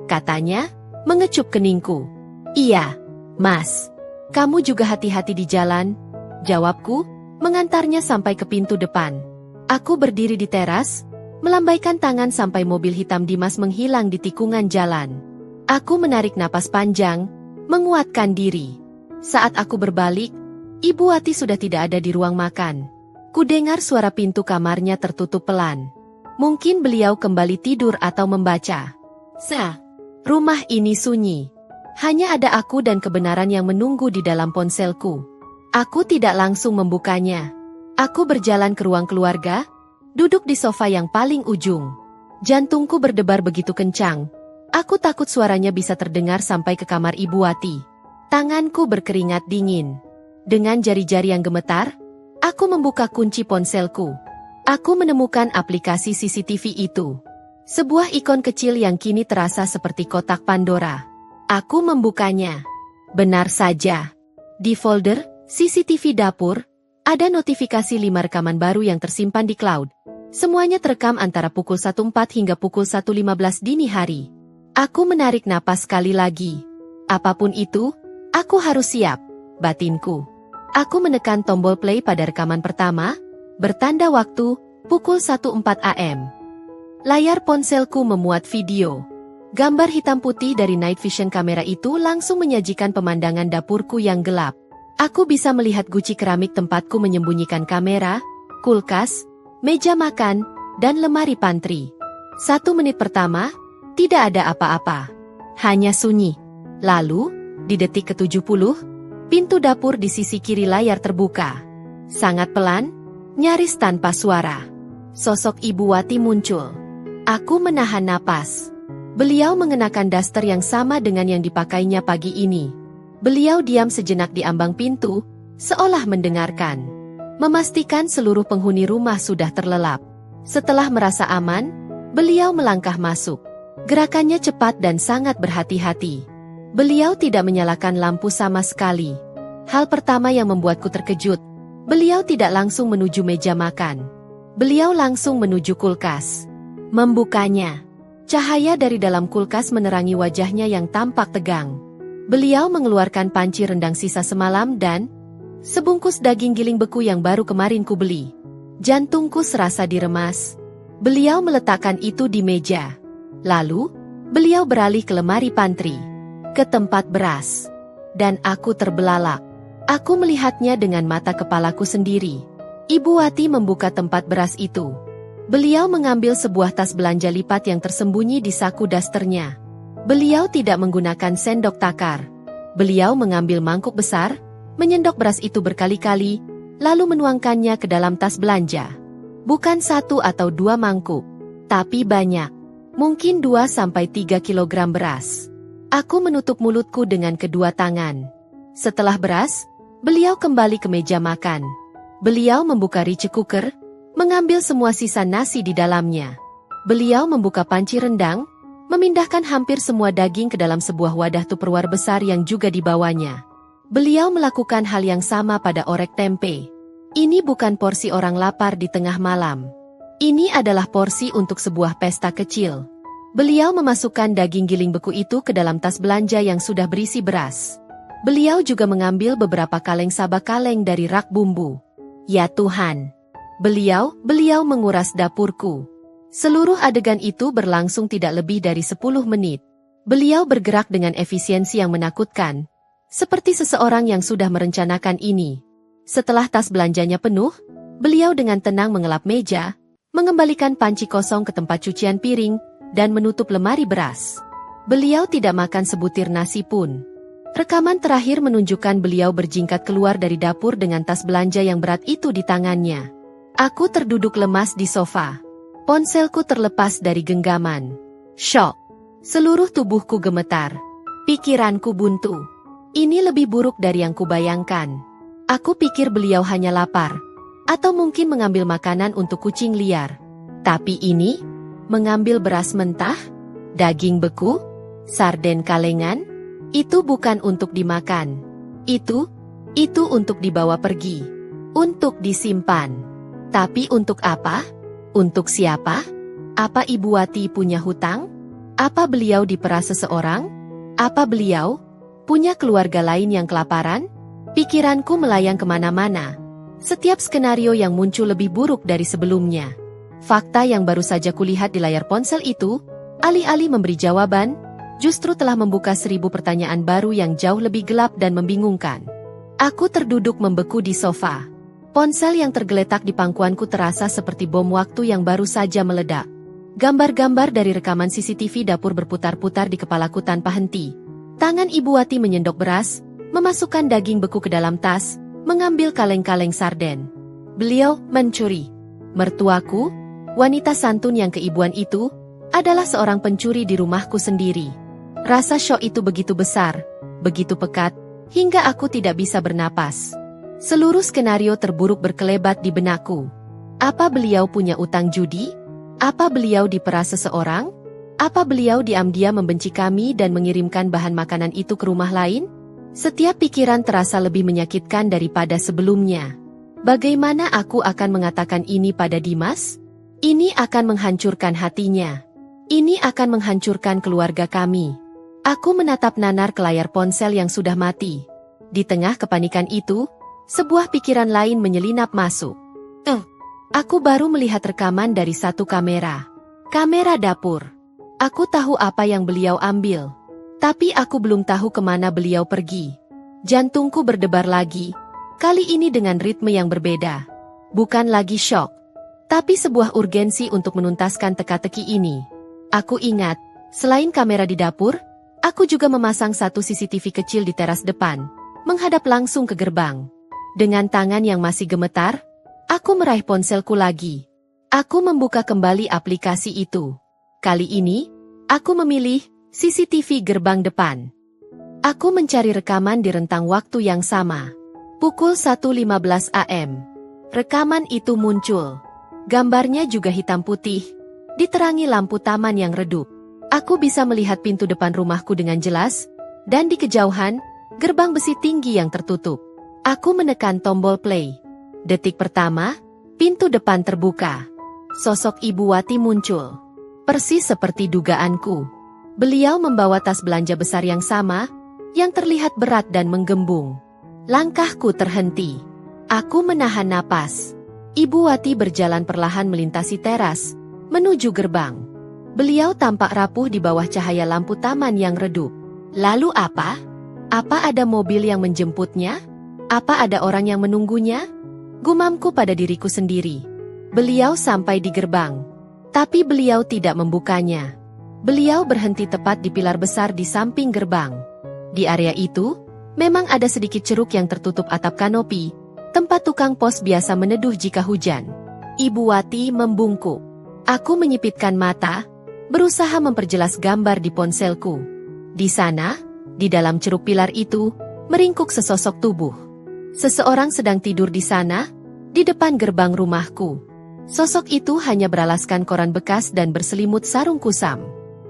Katanya, mengecup keningku. Iya, Mas. Kamu juga hati-hati di jalan. Jawabku, mengantarnya sampai ke pintu depan. Aku berdiri di teras, melambaikan tangan sampai mobil hitam Dimas menghilang di tikungan jalan. Aku menarik napas panjang, menguatkan diri. Saat aku berbalik, Ibu Wati sudah tidak ada di ruang makan. Kudengar suara pintu kamarnya tertutup pelan. Mungkin beliau kembali tidur atau membaca. Rumah ini sunyi. Hanya ada aku dan kebenaran yang menunggu di dalam ponselku. Aku tidak langsung membukanya. Aku berjalan ke ruang keluarga, duduk di sofa yang paling ujung. Jantungku berdebar begitu kencang. Aku takut suaranya bisa terdengar sampai ke kamar Ibu Wati. Tanganku berkeringat dingin. Dengan jari-jari yang gemetar, aku membuka kunci ponselku. Aku menemukan aplikasi CCTV itu. Sebuah ikon kecil yang kini terasa seperti kotak Pandora. Aku membukanya. Benar saja. Di folder CCTV dapur, ada notifikasi 5 rekaman baru yang tersimpan di cloud. Semuanya terekam antara pukul 1.04 hingga pukul 1.15 dini hari. Aku menarik napas sekali lagi. Apapun itu, aku harus siap, batinku. Aku menekan tombol play pada rekaman pertama, bertanda waktu, pukul 1.04 AM. Layar ponselku memuat video. Gambar hitam putih dari night vision kamera itu langsung menyajikan pemandangan dapurku yang gelap. Aku bisa melihat guci keramik tempatku menyembunyikan kamera, kulkas, meja makan, dan lemari pantry. 1 menit pertama, tidak ada apa-apa. Hanya sunyi. Lalu, di detik ke-70, pintu dapur di sisi kiri layar terbuka. Sangat pelan, nyaris tanpa suara. Sosok Ibu Wati muncul. Aku menahan napas. Beliau mengenakan daster yang sama dengan yang dipakainya pagi ini. Beliau diam sejenak di ambang pintu, seolah mendengarkan. Memastikan seluruh penghuni rumah sudah terlelap. Setelah merasa aman, beliau melangkah masuk. Gerakannya cepat dan sangat berhati-hati. Beliau tidak menyalakan lampu sama sekali. Hal pertama yang membuatku terkejut, beliau tidak langsung menuju meja makan. Beliau langsung menuju kulkas. Membukanya. Cahaya dari dalam kulkas menerangi wajahnya yang tampak tegang. Beliau mengeluarkan panci rendang sisa semalam dan sebungkus daging giling beku yang baru kemarin kubeli. Jantungku serasa diremas. Beliau meletakkan itu di meja. Lalu, beliau beralih ke lemari pantry, ke tempat beras. Dan aku terbelalak. Aku melihatnya dengan mata kepalaku sendiri. Ibu Wati membuka tempat beras itu. Beliau mengambil sebuah tas belanja lipat yang tersembunyi di saku dasternya. Beliau tidak menggunakan sendok takar. Beliau mengambil mangkuk besar, menyendok beras itu berkali-kali, lalu menuangkannya ke dalam tas belanja. Bukan 1 atau 2 mangkuk, tapi banyak. Mungkin 2-3 kilogram beras. Aku menutup mulutku dengan kedua tangan. Setelah beras, beliau kembali ke meja makan. Beliau membuka rice cooker, mengambil semua sisa nasi di dalamnya. Beliau membuka panci rendang, memindahkan hampir semua daging ke dalam sebuah wadah tupperware besar yang juga dibawanya. Beliau melakukan hal yang sama pada orek tempe. Ini bukan porsi orang lapar di tengah malam. Ini adalah porsi untuk sebuah pesta kecil. Beliau memasukkan daging giling beku itu ke dalam tas belanja yang sudah berisi beras. Beliau juga mengambil beberapa kaleng sabak kaleng dari rak bumbu. Ya Tuhan! Beliau menguras dapurku. Seluruh adegan itu berlangsung tidak lebih dari 10 menit. Beliau bergerak dengan efisiensi yang menakutkan, seperti seseorang yang sudah merencanakan ini. Setelah tas belanjanya penuh, beliau dengan tenang mengelap meja, mengembalikan panci kosong ke tempat cucian piring, dan menutup lemari beras. Beliau tidak makan sebutir nasi pun. Rekaman terakhir menunjukkan beliau berjingkat keluar dari dapur dengan tas belanja yang berat itu di tangannya. Aku terduduk lemas di sofa. Ponselku terlepas dari genggaman. Syok. Seluruh tubuhku gemetar. Pikiranku buntu. Ini lebih buruk dari yang kubayangkan. Aku pikir beliau hanya lapar. Atau mungkin mengambil makanan untuk kucing liar. Tapi ini? Mengambil beras mentah? Daging beku? Sarden kalengan? Itu bukan untuk dimakan. Itu untuk dibawa pergi. Untuk disimpan. Tapi untuk apa? Untuk siapa? Apa Ibu Wati punya hutang? Apa beliau diperas seseorang? Apa beliau punya keluarga lain yang kelaparan? Pikiranku melayang kemana-mana. Setiap skenario yang muncul lebih buruk dari sebelumnya. Fakta yang baru saja kulihat di layar ponsel itu, alih-alih memberi jawaban, justru telah membuka 1000 pertanyaan baru yang jauh lebih gelap dan membingungkan. Aku terduduk membeku di sofa. Ponsel yang tergeletak di pangkuanku terasa seperti bom waktu yang baru saja meledak. Gambar-gambar dari rekaman CCTV dapur berputar-putar di kepalaku tanpa henti. Tangan Ibu Wati menyendok beras, memasukkan daging beku ke dalam tas, mengambil kaleng-kaleng sarden. Beliau mencuri. Mertuaku, wanita santun yang keibuan itu, adalah seorang pencuri di rumahku sendiri. Rasa syok itu begitu besar, begitu pekat, hingga aku tidak bisa bernapas. Seluruh skenario terburuk berkelebat di benakku. Apa beliau punya utang judi? Apa beliau diperas seseorang? Apa beliau diam-diam membenci kami dan mengirimkan bahan makanan itu ke rumah lain? Setiap pikiran terasa lebih menyakitkan daripada sebelumnya. Bagaimana aku akan mengatakan ini pada Dimas? Ini akan menghancurkan hatinya. Ini akan menghancurkan keluarga kami. Aku menatap nanar ke layar ponsel yang sudah mati. Di tengah kepanikan itu, sebuah pikiran lain menyelinap masuk. Aku baru melihat rekaman dari satu kamera. Kamera dapur. Aku tahu apa yang beliau ambil. Tapi aku belum tahu kemana beliau pergi. Jantungku berdebar lagi. Kali ini dengan ritme yang berbeda. Bukan lagi syok. Tapi sebuah urgensi untuk menuntaskan teka-teki ini. Aku ingat, selain kamera di dapur, aku juga memasang satu CCTV kecil di teras depan, menghadap langsung ke gerbang. Dengan tangan yang masih gemetar, aku meraih ponselku lagi. Aku membuka kembali aplikasi itu. Kali ini, aku memilih CCTV gerbang depan. Aku mencari rekaman di rentang waktu yang sama. Pukul 1.15 AM. Rekaman itu muncul. Gambarnya juga hitam putih, diterangi lampu taman yang redup. Aku bisa melihat pintu depan rumahku dengan jelas, dan di kejauhan, gerbang besi tinggi yang tertutup. Aku menekan tombol play. Detik pertama, pintu depan terbuka. Sosok Ibu Wati muncul. Persis seperti dugaanku. Beliau membawa tas belanja besar yang sama, yang terlihat berat dan menggembung. Langkahku terhenti. Aku menahan napas. Ibu Wati berjalan perlahan melintasi teras, menuju gerbang. Beliau tampak rapuh di bawah cahaya lampu taman yang redup. Lalu apa? Apa ada mobil yang menjemputnya? Apa ada orang yang menunggunya? Gumamku pada diriku sendiri. Beliau sampai di gerbang. Tapi beliau tidak membukanya. Beliau berhenti tepat di pilar besar di samping gerbang. Di area itu, memang ada sedikit ceruk yang tertutup atap kanopi, tempat tukang pos biasa meneduh jika hujan. Ibu Wati membungkuk. Aku menyipitkan mata, berusaha memperjelas gambar di ponselku. Di sana, di dalam ceruk pilar itu, meringkuk sesosok tubuh. Seseorang sedang tidur di sana, di depan gerbang rumahku. Sosok itu hanya beralaskan koran bekas dan berselimut sarung kusam.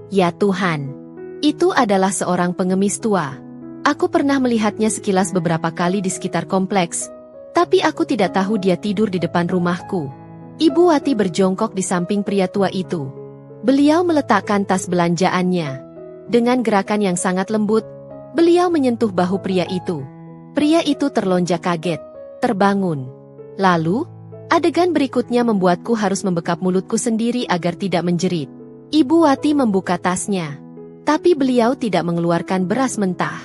Ya Tuhan, itu adalah seorang pengemis tua. Aku pernah melihatnya sekilas beberapa kali di sekitar kompleks, tapi aku tidak tahu dia tidur di depan rumahku. Ibu Wati berjongkok di samping pria tua itu. Beliau meletakkan tas belanjaannya. Dengan gerakan yang sangat lembut, beliau menyentuh bahu pria itu. Pria itu terlonjak kaget, terbangun. Lalu, adegan berikutnya membuatku harus membekap mulutku sendiri agar tidak menjerit. Ibu Wati membuka tasnya. Tapi beliau tidak mengeluarkan beras mentah.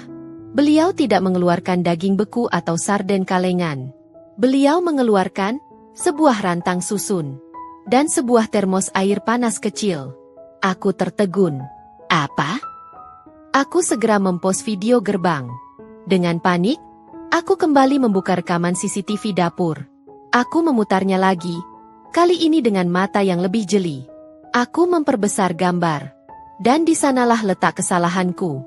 Beliau tidak mengeluarkan daging beku atau sarden kalengan. Beliau mengeluarkan sebuah rantang susun dan sebuah termos air panas kecil. Aku tertegun. Apa? Aku segera mempost video gerbang. Dengan panik, aku kembali membuka rekaman CCTV dapur. Aku memutarnya lagi, kali ini dengan mata yang lebih jeli. Aku memperbesar gambar. Dan di sanalah letak kesalahanku.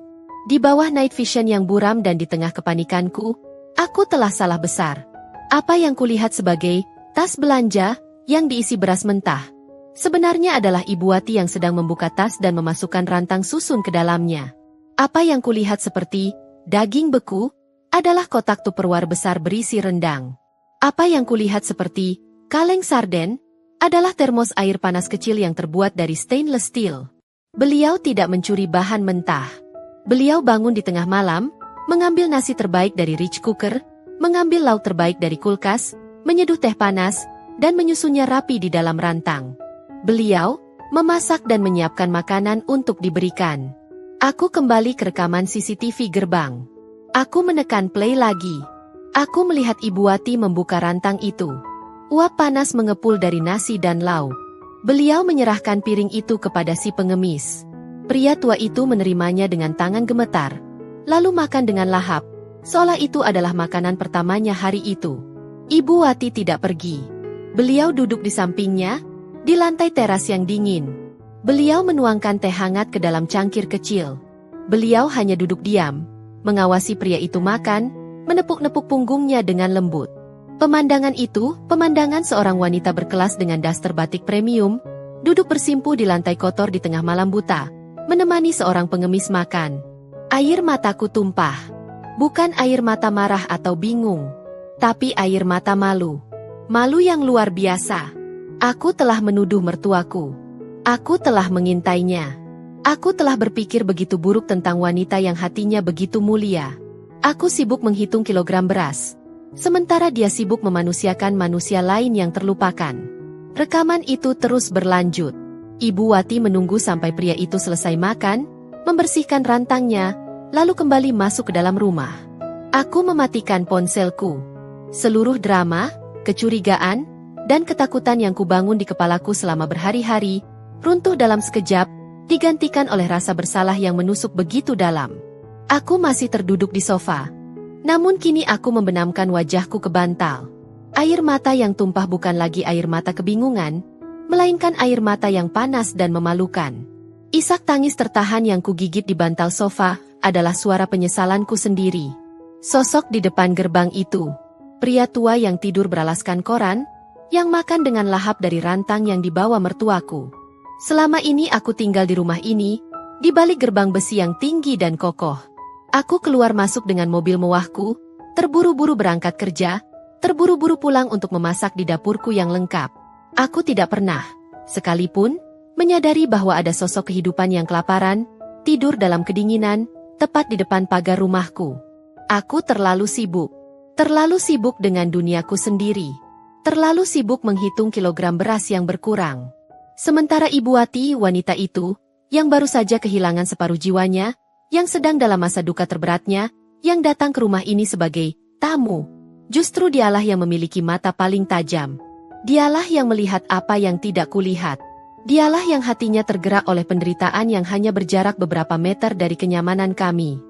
Di bawah night vision yang buram dan di tengah kepanikanku, aku telah salah besar. Apa yang kulihat sebagai tas belanja yang diisi beras mentah sebenarnya adalah Ibu Wati yang sedang membuka tas dan memasukkan rantang susun ke dalamnya. Apa yang kulihat seperti daging beku adalah kotak Tupperware besar berisi rendang. Apa yang kulihat seperti kaleng sarden adalah termos air panas kecil yang terbuat dari stainless steel. Beliau tidak mencuri bahan mentah. Beliau bangun di tengah malam, mengambil nasi terbaik dari rich cooker, mengambil lauk terbaik dari kulkas, menyeduh teh panas, dan menyusunnya rapi di dalam rantang. Beliau memasak dan menyiapkan makanan untuk diberikan. Aku kembali ke rekaman CCTV gerbang. Aku menekan play lagi. Aku melihat Ibu Wati membuka rantang itu. Uap panas mengepul dari nasi dan lauk. Beliau menyerahkan piring itu kepada si pengemis. Pria tua itu menerimanya dengan tangan gemetar, lalu makan dengan lahap, seolah itu adalah makanan pertamanya hari itu. Ibu Wati tidak pergi. Beliau duduk di sampingnya, di lantai teras yang dingin. Beliau menuangkan teh hangat ke dalam cangkir kecil. Beliau hanya duduk diam, mengawasi pria itu makan, menepuk-nepuk punggungnya dengan lembut. Pemandangan itu, pemandangan seorang wanita berkelas dengan daster batik premium, duduk bersimpuh di lantai kotor di tengah malam buta, menemani seorang pengemis makan. Air mataku tumpah. Bukan air mata marah atau bingung, tapi air mata malu. Malu yang luar biasa. Aku telah menuduh mertuaku. Aku telah mengintainya. Aku telah berpikir begitu buruk tentang wanita yang hatinya begitu mulia. Aku sibuk menghitung kilogram beras, sementara dia sibuk memanusiakan manusia lain yang terlupakan. Rekaman itu terus berlanjut. Ibu Wati menunggu sampai pria itu selesai makan, membersihkan rantangnya, lalu kembali masuk ke dalam rumah. Aku mematikan ponselku. Seluruh drama, kecurigaan, dan ketakutan yang kubangun di kepalaku selama berhari-hari, runtuh dalam sekejap, digantikan oleh rasa bersalah yang menusuk begitu dalam. Aku masih terduduk di sofa. Namun kini aku membenamkan wajahku ke bantal. Air mata yang tumpah bukan lagi air mata kebingungan, melainkan air mata yang panas dan memalukan. Isak tangis tertahan yang kugigit di bantal sofa adalah suara penyesalanku sendiri. Sosok di depan gerbang itu, pria tua yang tidur beralaskan koran, yang makan dengan lahap dari rantang yang dibawa mertuaku. Selama ini aku tinggal di rumah ini, di balik gerbang besi yang tinggi dan kokoh. Aku keluar masuk dengan mobil mewahku, terburu-buru berangkat kerja, terburu-buru pulang untuk memasak di dapurku yang lengkap. Aku tidak pernah, sekalipun, menyadari bahwa ada sosok kehidupan yang kelaparan, tidur dalam kedinginan, tepat di depan pagar rumahku. Aku terlalu sibuk dengan duniaku sendiri. Terlalu sibuk menghitung kilogram beras yang berkurang. Sementara Ibu Wati, wanita itu, yang baru saja kehilangan separuh jiwanya, yang sedang dalam masa duka terberatnya, yang datang ke rumah ini sebagai tamu. Justru dialah yang memiliki mata paling tajam. Dialah yang melihat apa yang tidak kulihat. Dialah yang hatinya tergerak oleh penderitaan yang hanya berjarak beberapa meter dari kenyamanan kami.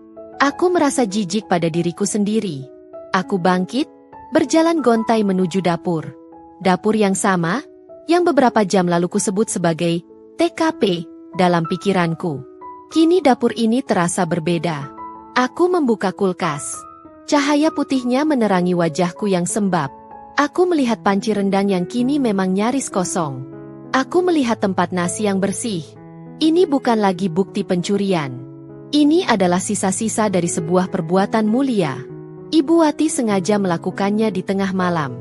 Aku merasa jijik pada diriku sendiri. Aku bangkit, berjalan gontai menuju dapur. Dapur yang sama, yang beberapa jam lalu kusebut sebagai TKP dalam pikiranku. Kini dapur ini terasa berbeda. Aku membuka kulkas. Cahaya putihnya menerangi wajahku yang sembab. Aku melihat panci rendang yang kini memang nyaris kosong. Aku melihat tempat nasi yang bersih. Ini bukan lagi bukti pencurian. Ini adalah sisa-sisa dari sebuah perbuatan mulia. Ibu Wati sengaja melakukannya di tengah malam.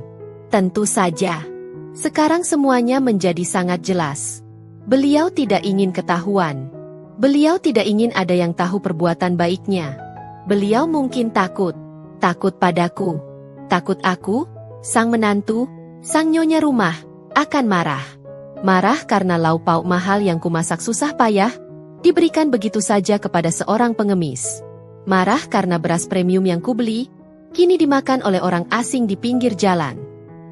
Tentu saja. Sekarang semuanya menjadi sangat jelas. Beliau tidak ingin ketahuan. Beliau tidak ingin ada yang tahu perbuatan baiknya. Beliau mungkin takut padaku. Takut aku, sang menantu, sang nyonya rumah, akan marah. Marah karena lauk pauk mahal yang kumasak susah payah, diberikan begitu saja kepada seorang pengemis. Marah karena beras premium yang kubeli, kini dimakan oleh orang asing di pinggir jalan.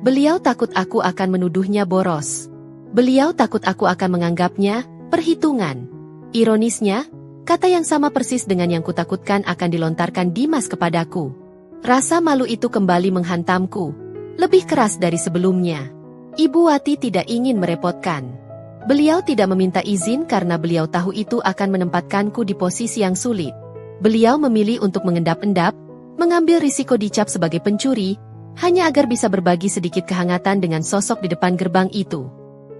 Beliau takut aku akan menuduhnya boros. Beliau takut aku akan menganggapnya perhitungan. Ironisnya, Kata yang sama persis dengan yang kutakutkan akan dilontarkan Dimas kepadaku. Rasa malu itu kembali menghantamku, lebih keras dari sebelumnya. Ibu Wati tidak ingin merepotkan. Beliau tidak meminta izin karena beliau tahu itu akan menempatkanku di posisi yang sulit. Beliau memilih untuk mengendap-endap, mengambil risiko dicap sebagai pencuri, hanya agar bisa berbagi sedikit kehangatan dengan sosok di depan gerbang itu.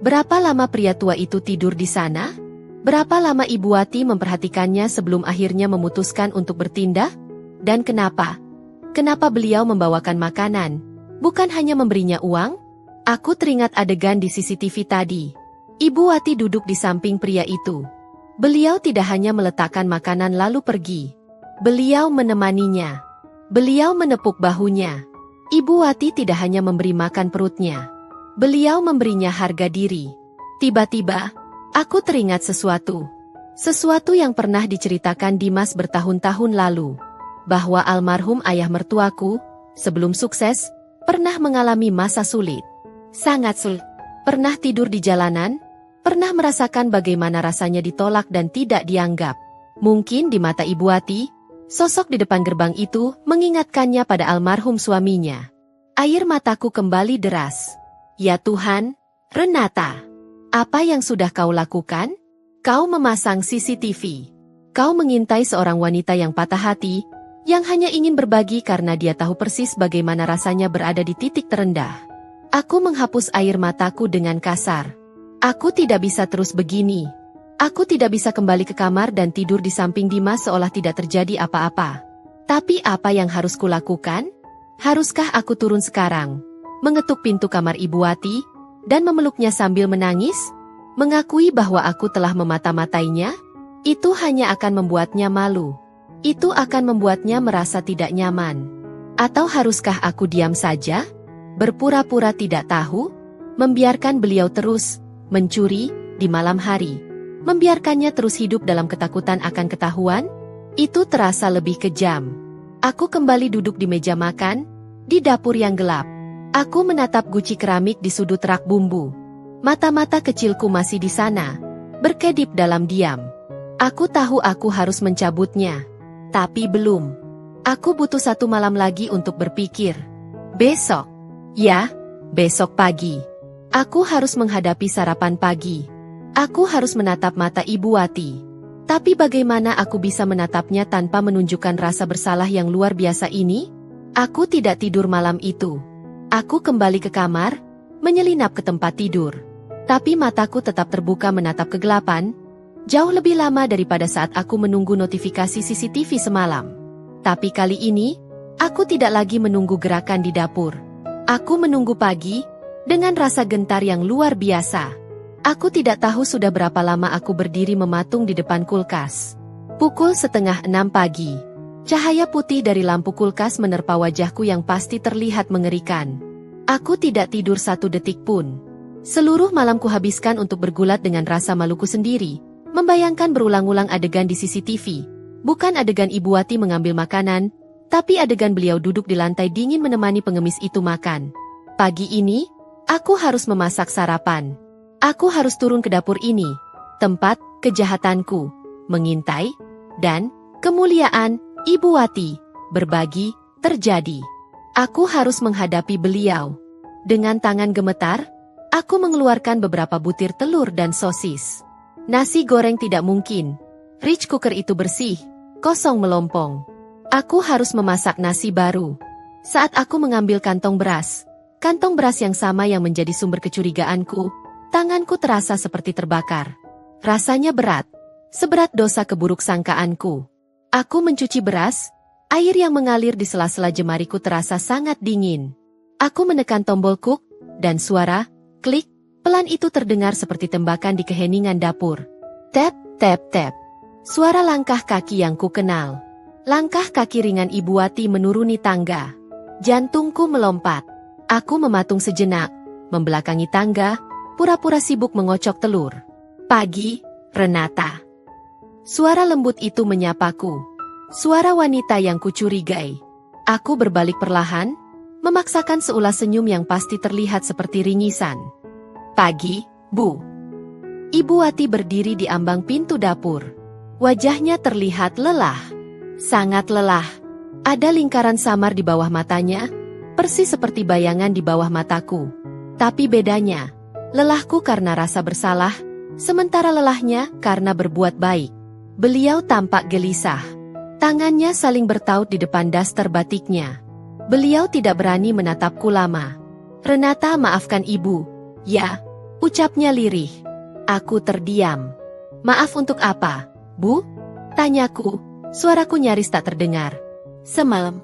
Berapa lama pria tua itu tidur di sana? Berapa lama Ibu Wati memperhatikannya sebelum akhirnya memutuskan untuk bertindak? Dan kenapa? Kenapa beliau membawakan makanan, bukan hanya memberinya uang? Aku teringat adegan di CCTV tadi. Ibu Wati duduk di samping pria itu. Beliau tidak hanya meletakkan makanan lalu pergi. Beliau menemaninya. Beliau menepuk bahunya. Ibu Wati tidak hanya memberi makan perutnya. Beliau memberinya harga diri. Tiba-tiba, aku teringat sesuatu. Sesuatu yang pernah diceritakan Dimas bertahun-tahun lalu. Bahwa almarhum ayah mertuaku, sebelum sukses, pernah mengalami masa sulit. Sangat sulit. Pernah tidur di jalanan, pernah merasakan bagaimana rasanya ditolak dan tidak dianggap. Mungkin di mata Ibu Wati, sosok di depan gerbang itu mengingatkannya pada almarhum suaminya. Air mataku kembali deras. Ya Tuhan, Renata, apa yang sudah kau lakukan? Kau memasang CCTV. Kau mengintai seorang wanita yang patah hati, yang hanya ingin berbagi karena dia tahu persis bagaimana rasanya berada di titik terendah. Aku menghapus air mataku dengan kasar. Aku tidak bisa terus begini. Aku tidak bisa kembali ke kamar dan tidur di samping Dimas seolah tidak terjadi apa-apa. Tapi apa yang harus kulakukan? Haruskah aku turun sekarang, mengetuk pintu kamar Ibu Wati, dan memeluknya sambil menangis? Mengakui bahwa aku telah memata-matainya? Itu hanya akan membuatnya malu. Itu akan membuatnya merasa tidak nyaman. Atau haruskah aku diam saja? Berpura-pura tidak tahu? Membiarkan beliau terus mencuri di malam hari? Membiarkannya terus hidup dalam ketakutan akan ketahuan? Itu terasa lebih kejam. Aku kembali duduk di meja makan, di dapur yang gelap. Aku menatap guci keramik di sudut rak bumbu. Mata-mata kecilku masih di sana, berkedip dalam diam. Aku tahu aku harus mencabutnya. Tapi belum. Aku butuh 1 malam lagi untuk berpikir. Besok. Ya, besok pagi. Aku harus menghadapi sarapan pagi. Aku harus menatap mata Ibu Wati. Tapi bagaimana aku bisa menatapnya tanpa menunjukkan rasa bersalah yang luar biasa ini? Aku tidak tidur malam itu. Aku kembali ke kamar, menyelinap ke tempat tidur. Tapi mataku tetap terbuka menatap kegelapan, jauh lebih lama daripada saat aku menunggu notifikasi CCTV semalam. Tapi kali ini, aku tidak lagi menunggu gerakan di dapur. Aku menunggu pagi, dengan rasa gentar yang luar biasa. Aku tidak tahu sudah berapa lama aku berdiri mematung di depan kulkas. Pukul 5:30 pagi. Cahaya putih dari lampu kulkas menerpa wajahku yang pasti terlihat mengerikan. Aku tidak tidur 1 detik pun. Seluruh malam kuhabiskan untuk bergulat dengan rasa maluku sendiri. Membayangkan berulang-ulang adegan di CCTV, bukan adegan Ibu Wati mengambil makanan, tapi adegan beliau duduk di lantai dingin menemani pengemis itu makan. Pagi ini, aku harus memasak sarapan. Aku harus turun ke dapur ini, tempat kejahatanku, mengintai, dan kemuliaan Ibu Wati, berbagi, terjadi. Aku harus menghadapi beliau. Dengan tangan gemetar, aku mengeluarkan beberapa butir telur dan sosis. Nasi goreng tidak mungkin. Rich cooker itu bersih, kosong melompong. Aku harus memasak nasi baru. Saat aku mengambil kantong beras yang sama yang menjadi sumber kecurigaanku, tanganku terasa seperti terbakar. Rasanya berat, seberat dosa keburuk sangkaanku. Aku mencuci beras, air yang mengalir di sela-sela jemariku terasa sangat dingin. Aku menekan tombol cook, dan suara, klik, pelan itu terdengar seperti tembakan di keheningan dapur. Tap, tap, tap. Suara langkah kaki yang ku kenal. Langkah kaki ringan Ibu Wati menuruni tangga. Jantungku melompat. Aku mematung sejenak, membelakangi tangga, pura-pura sibuk mengocok telur. Pagi, Renata. Suara lembut itu menyapaku. Suara wanita yang kucurigai. Aku berbalik perlahan, memaksakan seulas senyum yang pasti terlihat seperti ringisan. Pagi, Bu. Ibu Wati berdiri di ambang pintu dapur. Wajahnya terlihat lelah. Sangat lelah. Ada lingkaran samar di bawah matanya, persis seperti bayangan di bawah mataku. Tapi bedanya, lelahku karena rasa bersalah, sementara lelahnya karena berbuat baik. Beliau tampak gelisah. Tangannya saling bertaut di depan daster batiknya. Beliau tidak berani menatapku lama. "Renata, maafkan ibu." "Ya," ucapnya lirih. Aku terdiam. "Maaf untuk apa, Bu?" tanyaku. Suaraku nyaris tak terdengar. "Semalam,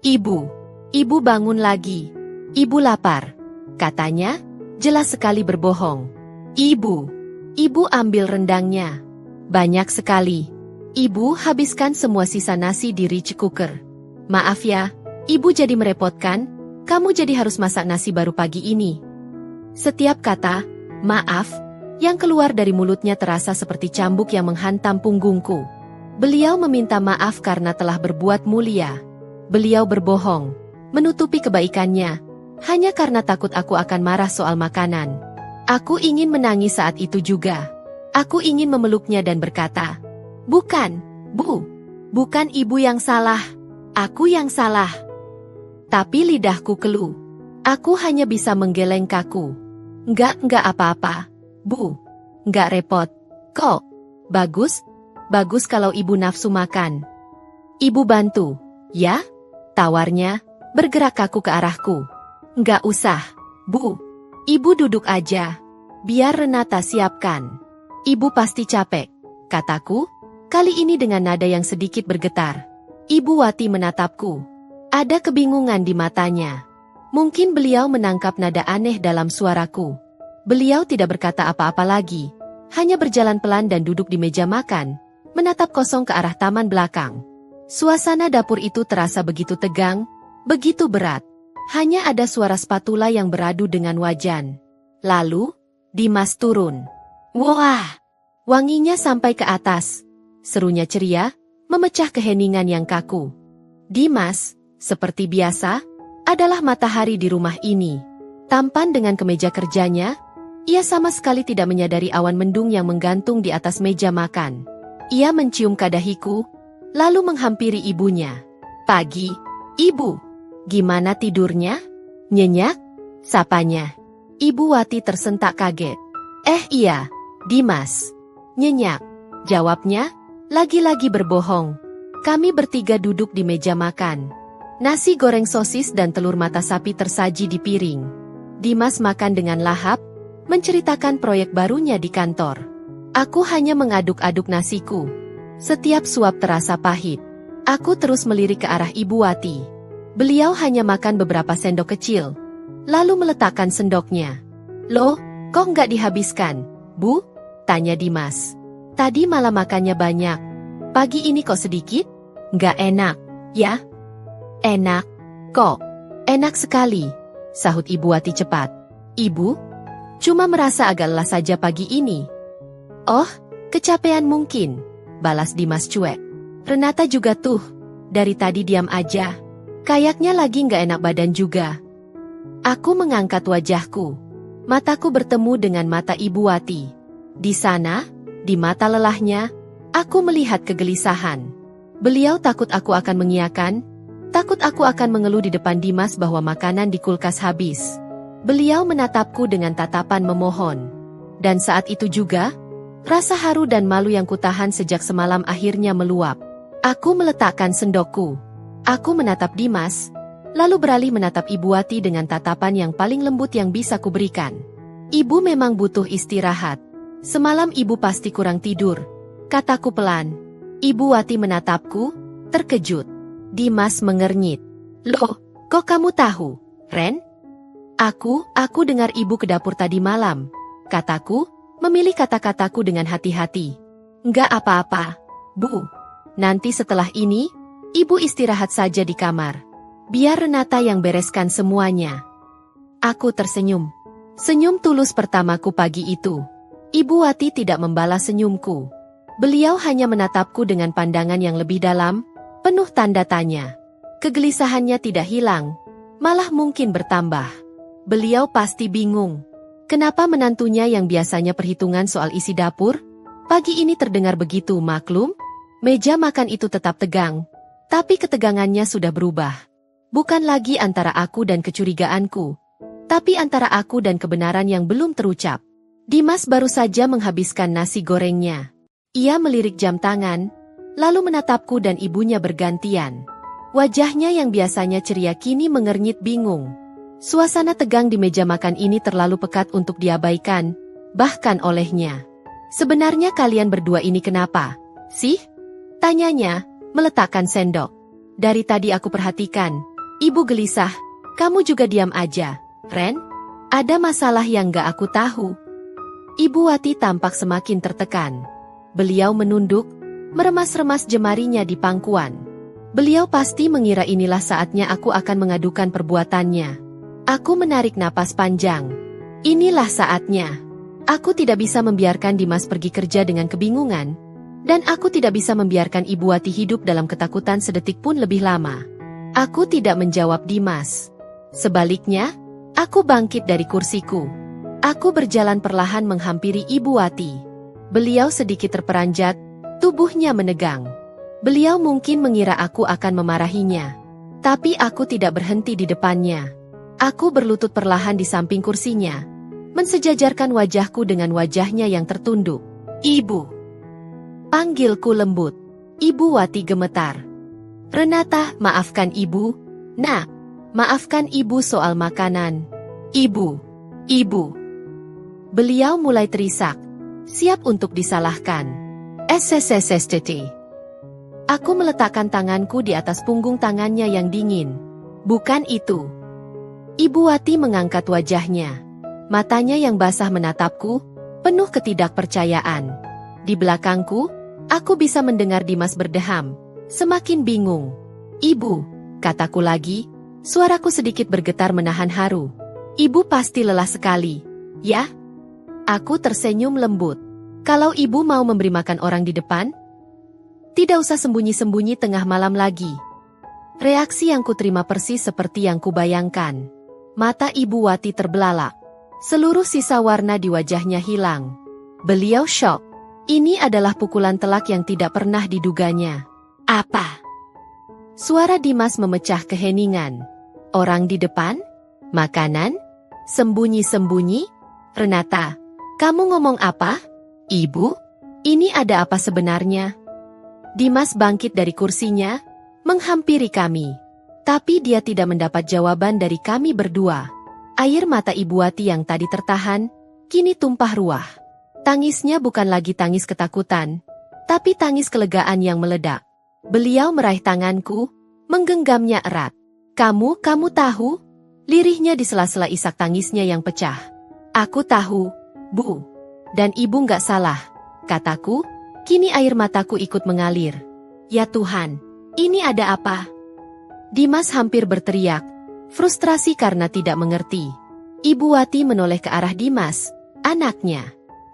Ibu bangun lagi. Ibu lapar," katanya, jelas sekali berbohong. Ibu ambil rendangnya. Banyak sekali. Ibu habiskan semua sisa nasi di rice cooker. "Maaf ya, Ibu jadi merepotkan, kamu jadi harus masak nasi baru pagi ini." Setiap kata, "maaf," yang keluar dari mulutnya terasa seperti cambuk yang menghantam punggungku. Beliau meminta maaf karena telah berbuat mulia. Beliau berbohong, menutupi kebaikannya, hanya karena takut aku akan marah soal makanan. Aku ingin menangis saat itu juga. Aku ingin memeluknya dan berkata, "Bukan, Bu. Bukan Ibu yang salah. Aku yang salah." Tapi lidahku keluh. Aku hanya bisa menggeleng kaku. Enggak apa-apa, Bu. Enggak repot. Kok? Bagus kalau Ibu nafsu makan. Ibu bantu, ya? Tawarnya, bergerak kaku ke arahku. "Enggak usah, Bu. Ibu duduk aja. Biar Renata siapkan. Ibu pasti capek," kataku, kali ini dengan nada yang sedikit bergetar. Ibu Wati menatapku. Ada kebingungan di matanya. Mungkin beliau menangkap nada aneh dalam suaraku. Beliau tidak berkata apa-apa lagi, hanya berjalan pelan dan duduk di meja makan, menatap kosong ke arah taman belakang. Suasana dapur itu terasa begitu tegang, begitu berat. Hanya ada suara spatula yang beradu dengan wajan. Lalu, Dimas turun. "Wah! Wanginya sampai ke atas," serunya ceria, memecah keheningan yang kaku. Dimas, seperti biasa, adalah matahari di rumah ini. Tampan dengan kemeja kerjanya, ia sama sekali tidak menyadari awan mendung yang menggantung di atas meja makan. Ia mencium kadahiku, lalu menghampiri ibunya. "Pagi, Ibu. Gimana tidurnya? Nyenyak?" sapanya. Ibu Wati tersentak kaget. Iya, Dimas. Nyenyak," jawabnya, lagi-lagi berbohong. Kami bertiga duduk di meja makan. Nasi goreng sosis dan telur mata sapi tersaji di piring. Dimas makan dengan lahap, menceritakan proyek barunya di kantor. Aku hanya mengaduk-aduk nasiku. Setiap suap terasa pahit. Aku terus melirik ke arah Ibu Wati. Beliau hanya makan beberapa sendok kecil, lalu meletakkan sendoknya. "Loh, kok nggak dihabiskan, Bu?" tanya Dimas. "Tadi malah makannya banyak. Pagi ini kok sedikit? Nggak enak, ya?" "Enak. Kok? Enak sekali," sahut Ibu Wati cepat. "Ibu, cuma merasa agak lelah saja pagi ini." "Oh, kecapean mungkin," balas Dimas cuek. "Renata juga tuh, dari tadi diam aja. Kayaknya lagi nggak enak badan juga." Aku mengangkat wajahku. Mataku bertemu dengan mata Ibu Wati. Di sana, di mata lelahnya, aku melihat kegelisahan. Beliau takut aku akan mengiyakan, takut aku akan mengeluh di depan Dimas bahwa makanan di kulkas habis. Beliau menatapku dengan tatapan memohon. Dan saat itu juga, rasa haru dan malu yang kutahan sejak semalam akhirnya meluap. Aku meletakkan sendokku. Aku menatap Dimas, lalu beralih menatap Ibu Wati dengan tatapan yang paling lembut yang bisa kuberikan. "Ibu memang butuh istirahat. Semalam Ibu pasti kurang tidur," kataku pelan. Ibu Wati menatapku, terkejut. Dimas mengernyit. "Loh, kok kamu tahu, Ren?" Aku dengar Ibu ke dapur tadi malam," kataku, memilih kata-kataku dengan hati-hati. "Nggak apa-apa, Bu. Nanti setelah ini, Ibu istirahat saja di kamar. Biar Renata yang bereskan semuanya." Aku tersenyum. Senyum tulus pertamaku pagi itu. Ibu Wati tidak membalas senyumku. Beliau hanya menatapku dengan pandangan yang lebih dalam, penuh tanda tanya. Kegelisahannya tidak hilang, malah mungkin bertambah. Beliau pasti bingung. Kenapa menantunya yang biasanya perhitungan soal isi dapur, Pagi ini terdengar begitu maklum. Meja makan itu tetap tegang, tapi ketegangannya sudah berubah. Bukan lagi antara aku dan kecurigaanku, tapi antara aku dan kebenaran yang belum terucap. Dimas baru saja menghabiskan nasi gorengnya. Ia melirik jam tangan, lalu menatapku dan ibunya bergantian. Wajahnya yang biasanya ceria kini mengernyit bingung. Suasana tegang di meja makan ini terlalu pekat untuk diabaikan, bahkan olehnya. Sebenarnya kalian berdua ini kenapa, sih? Tanyanya, meletakkan sendok. Dari tadi aku perhatikan, ibu gelisah, kamu juga diam aja, Ren? Ada masalah yang gak aku tahu. Ibu Wati tampak semakin tertekan. Beliau menunduk, meremas-remas jemarinya di pangkuan. Beliau pasti mengira inilah saatnya aku akan mengadukan perbuatannya. Aku menarik napas panjang. Inilah saatnya. Aku tidak bisa membiarkan Dimas pergi kerja dengan kebingungan, dan aku tidak bisa membiarkan Ibu Wati hidup dalam ketakutan sedetik pun lebih lama. Aku tidak menjawab Dimas. Sebaliknya, aku bangkit dari kursiku. Aku berjalan perlahan menghampiri Ibu Wati. Beliau sedikit terperanjat, tubuhnya menegang. Beliau mungkin mengira aku akan memarahinya, tapi aku tidak berhenti di depannya. Aku berlutut perlahan di samping kursinya, mensejajarkan wajahku dengan wajahnya yang tertunduk. Ibu. Panggilku lembut. Ibu Wati gemetar. Renata, maafkan ibu. Nak, maafkan ibu soal makanan. Ibu. Ibu. Beliau mulai terisak, siap untuk disalahkan. SSSSTT. Aku meletakkan tanganku di atas punggung tangannya yang dingin. Bukan itu. Ibu Wati mengangkat wajahnya. Matanya yang basah menatapku, penuh ketidakpercayaan. Di belakangku, aku bisa mendengar Dimas berdeham, semakin bingung. Ibu, kataku lagi, suaraku sedikit bergetar menahan haru. Ibu pasti lelah sekali, ya? Aku tersenyum lembut. Kalau ibu mau memberi makan orang di depan, tidak usah sembunyi-sembunyi tengah malam lagi. Reaksi yang kuterima persis seperti yang kubayangkan. Mata Ibu Wati terbelalak. Seluruh sisa warna di wajahnya hilang. Beliau syok. Ini adalah pukulan telak yang tidak pernah diduganya. Apa? Suara Dimas memecah keheningan. Orang di depan? Makanan? Sembunyi-sembunyi? Renata, kamu ngomong apa? Ibu? Ini ada apa sebenarnya? Dimas bangkit dari kursinya, menghampiri kami. Tapi dia tidak mendapat jawaban dari kami berdua. Air mata Ibu Wati yang tadi tertahan, kini tumpah ruah. Tangisnya bukan lagi tangis ketakutan, tapi tangis kelegaan yang meledak. Beliau meraih tanganku, menggenggamnya erat. Kamu tahu? Lirihnya di sela-sela isak tangisnya yang pecah. Aku tahu, Bu. Dan ibu nggak salah, kataku. Kini air mataku ikut mengalir. Ya Tuhan, ini ada apa? Dimas hampir berteriak, frustrasi karena tidak mengerti. Ibu Wati menoleh ke arah Dimas, anaknya.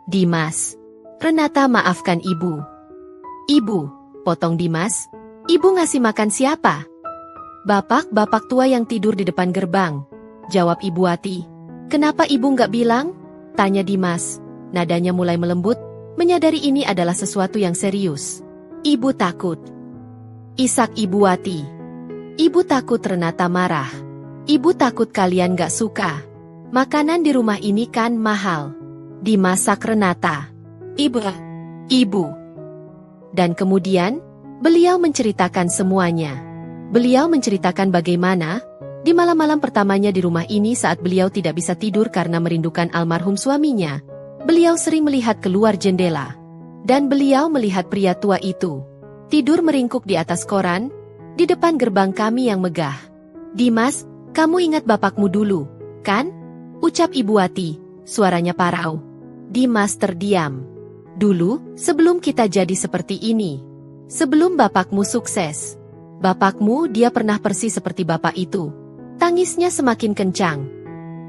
Dimas. Renata, maafkan ibu. Ibu, potong Dimas. Ibu ngasih makan siapa? Bapak tua yang tidur di depan gerbang, jawab Ibu Wati. Kenapa ibu nggak bilang? Tanya Dimas. Nadanya mulai melembut, menyadari ini adalah sesuatu yang serius. Ibu takut. Isak Ibu Wati. Ibu takut Renata marah. Ibu takut kalian gak suka. Makanan di rumah ini kan mahal. Dimasak Renata. Ibu. Dan kemudian, beliau menceritakan semuanya. Beliau menceritakan bagaimana, di malam-malam pertamanya di rumah ini saat beliau tidak bisa tidur karena merindukan almarhum suaminya, beliau sering melihat keluar jendela. Dan beliau melihat pria tua itu tidur meringkuk di atas koran, di depan gerbang kami yang megah. Dimas, kamu ingat bapakmu dulu, kan? Ucap Ibu Wati, suaranya parau. Dimas terdiam. Dulu, sebelum kita jadi seperti ini. Sebelum bapakmu sukses. Bapakmu, dia pernah persis seperti bapak itu. Tangisnya semakin kencang.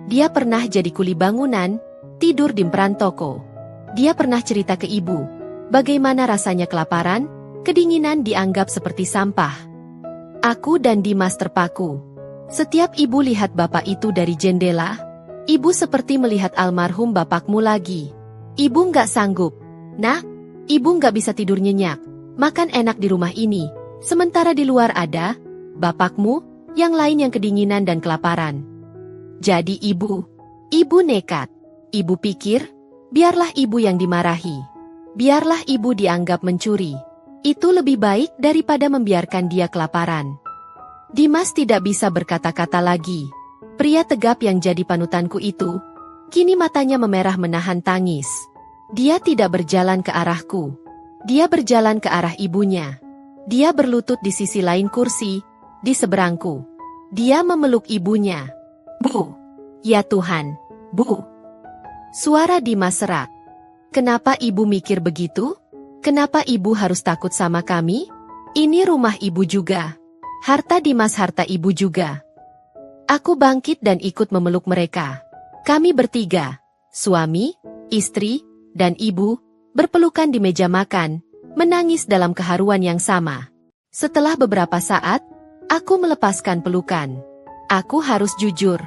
Dia pernah jadi kuli bangunan, tidur di emperan toko. Dia pernah cerita ke ibu, bagaimana rasanya kelaparan, kedinginan dianggap seperti sampah. Aku dan Dimas terpaku. Setiap ibu lihat bapak itu dari jendela, ibu seperti melihat almarhum bapakmu lagi. Ibu nggak sanggup. Nah, Ibu nggak bisa tidur nyenyak, makan enak di rumah ini, sementara di luar ada bapakmu, yang lain yang kedinginan dan kelaparan. Jadi ibu nekat. Ibu pikir, biarlah ibu yang dimarahi. Biarlah ibu dianggap mencuri. Itu lebih baik daripada membiarkan dia kelaparan. Dimas tidak bisa berkata-kata lagi. Pria tegap yang jadi panutanku itu, kini matanya memerah menahan tangis. Dia tidak berjalan ke arahku. Dia berjalan ke arah ibunya. Dia berlutut di sisi lain kursi, di seberangku. Dia memeluk ibunya. Bu! Ya Tuhan, Bu! Suara Dimas serak. Kenapa ibu mikir begitu? Kenapa ibu harus takut sama kami? Ini rumah ibu juga. Harta Dimas harta ibu juga. Aku bangkit dan ikut memeluk mereka. Kami bertiga, suami, istri, dan ibu, berpelukan di meja makan, menangis dalam keharuan yang sama. Setelah beberapa saat, aku melepaskan pelukan. Aku harus jujur.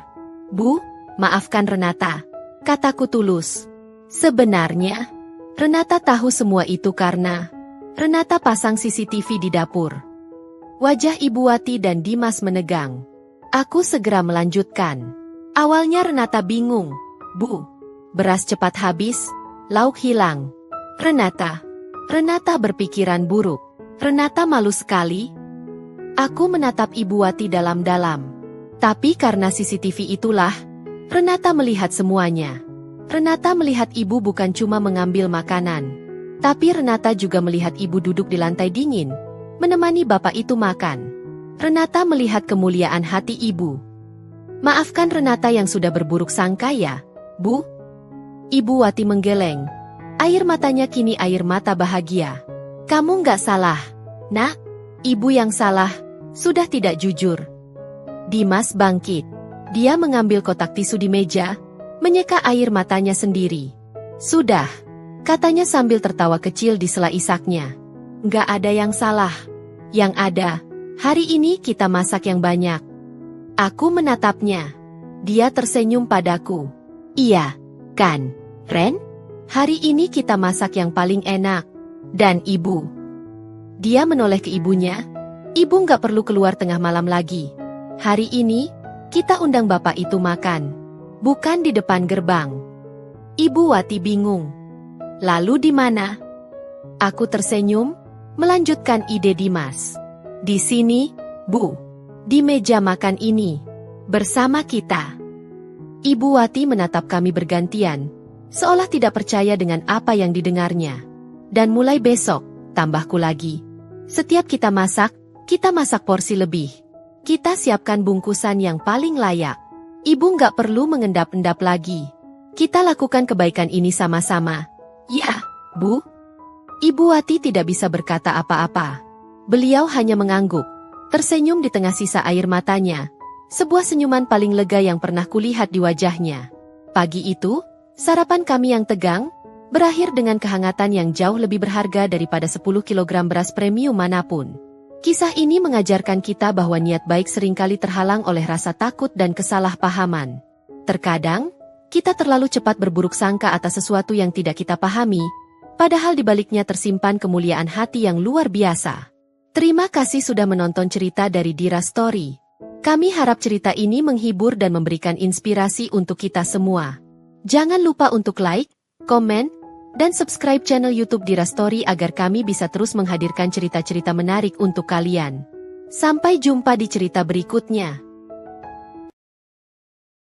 Bu, maafkan Renata. Kataku tulus. Sebenarnya, Renata tahu semua itu karena Renata pasang CCTV di dapur. Wajah Ibu Wati dan Dimas menegang. Aku segera melanjutkan. Awalnya Renata bingung. Bu, beras cepat habis, lauk hilang. Renata berpikiran buruk. Renata malu sekali. Aku menatap Ibu Wati dalam-dalam. Tapi karena CCTV itulah, Renata melihat semuanya. Renata melihat ibu bukan cuma mengambil makanan. Tapi Renata juga melihat ibu duduk di lantai dingin, menemani bapak itu makan. Renata melihat kemuliaan hati ibu. Maafkan Renata yang sudah berburuk sangka ya, Bu. Ibu Wati menggeleng. Air matanya kini air mata bahagia. Kamu nggak salah, Nak. Ibu yang salah, sudah tidak jujur. Dimas bangkit. Dia mengambil kotak tisu di meja, menyeka air matanya sendiri. Sudah, katanya sambil tertawa kecil di sela isaknya. Nggak ada yang salah. Yang ada, hari ini kita masak yang banyak. Aku menatapnya. Dia tersenyum padaku. Iya, kan, Ren? Hari ini kita masak yang paling enak. Dan ibu. Dia menoleh ke ibunya. Ibu nggak perlu keluar tengah malam lagi. Hari ini, kita undang bapak itu makan. Bukan di depan gerbang. Ibu Wati bingung. Lalu di mana? Aku tersenyum, melanjutkan ide Dimas. Di sini, Bu. Di meja makan ini. Bersama kita. Ibu Wati menatap kami bergantian, seolah tidak percaya dengan apa yang didengarnya. Dan mulai besok, tambahku lagi. Setiap kita masak porsi lebih. Kita siapkan bungkusan yang paling layak. Ibu nggak perlu mengendap-endap lagi. Kita lakukan kebaikan ini sama-sama. Ya, Bu. Ibu Wati tidak bisa berkata apa-apa. Beliau hanya mengangguk, tersenyum di tengah sisa air matanya. Sebuah senyuman paling lega yang pernah kulihat di wajahnya. Pagi itu, sarapan kami yang tegang, berakhir dengan kehangatan yang jauh lebih berharga daripada 10 kg beras premium manapun. Kisah ini mengajarkan kita bahwa niat baik seringkali terhalang oleh rasa takut dan kesalahpahaman. Terkadang, kita terlalu cepat berburuk sangka atas sesuatu yang tidak kita pahami, padahal di baliknya tersimpan kemuliaan hati yang luar biasa. Terima kasih sudah menonton cerita dari Dira Story. Kami harap cerita ini menghibur dan memberikan inspirasi untuk kita semua. Jangan lupa untuk like, komen, dan subscribe channel YouTube Dira Story agar kami bisa terus menghadirkan cerita-cerita menarik untuk kalian. Sampai jumpa di cerita berikutnya.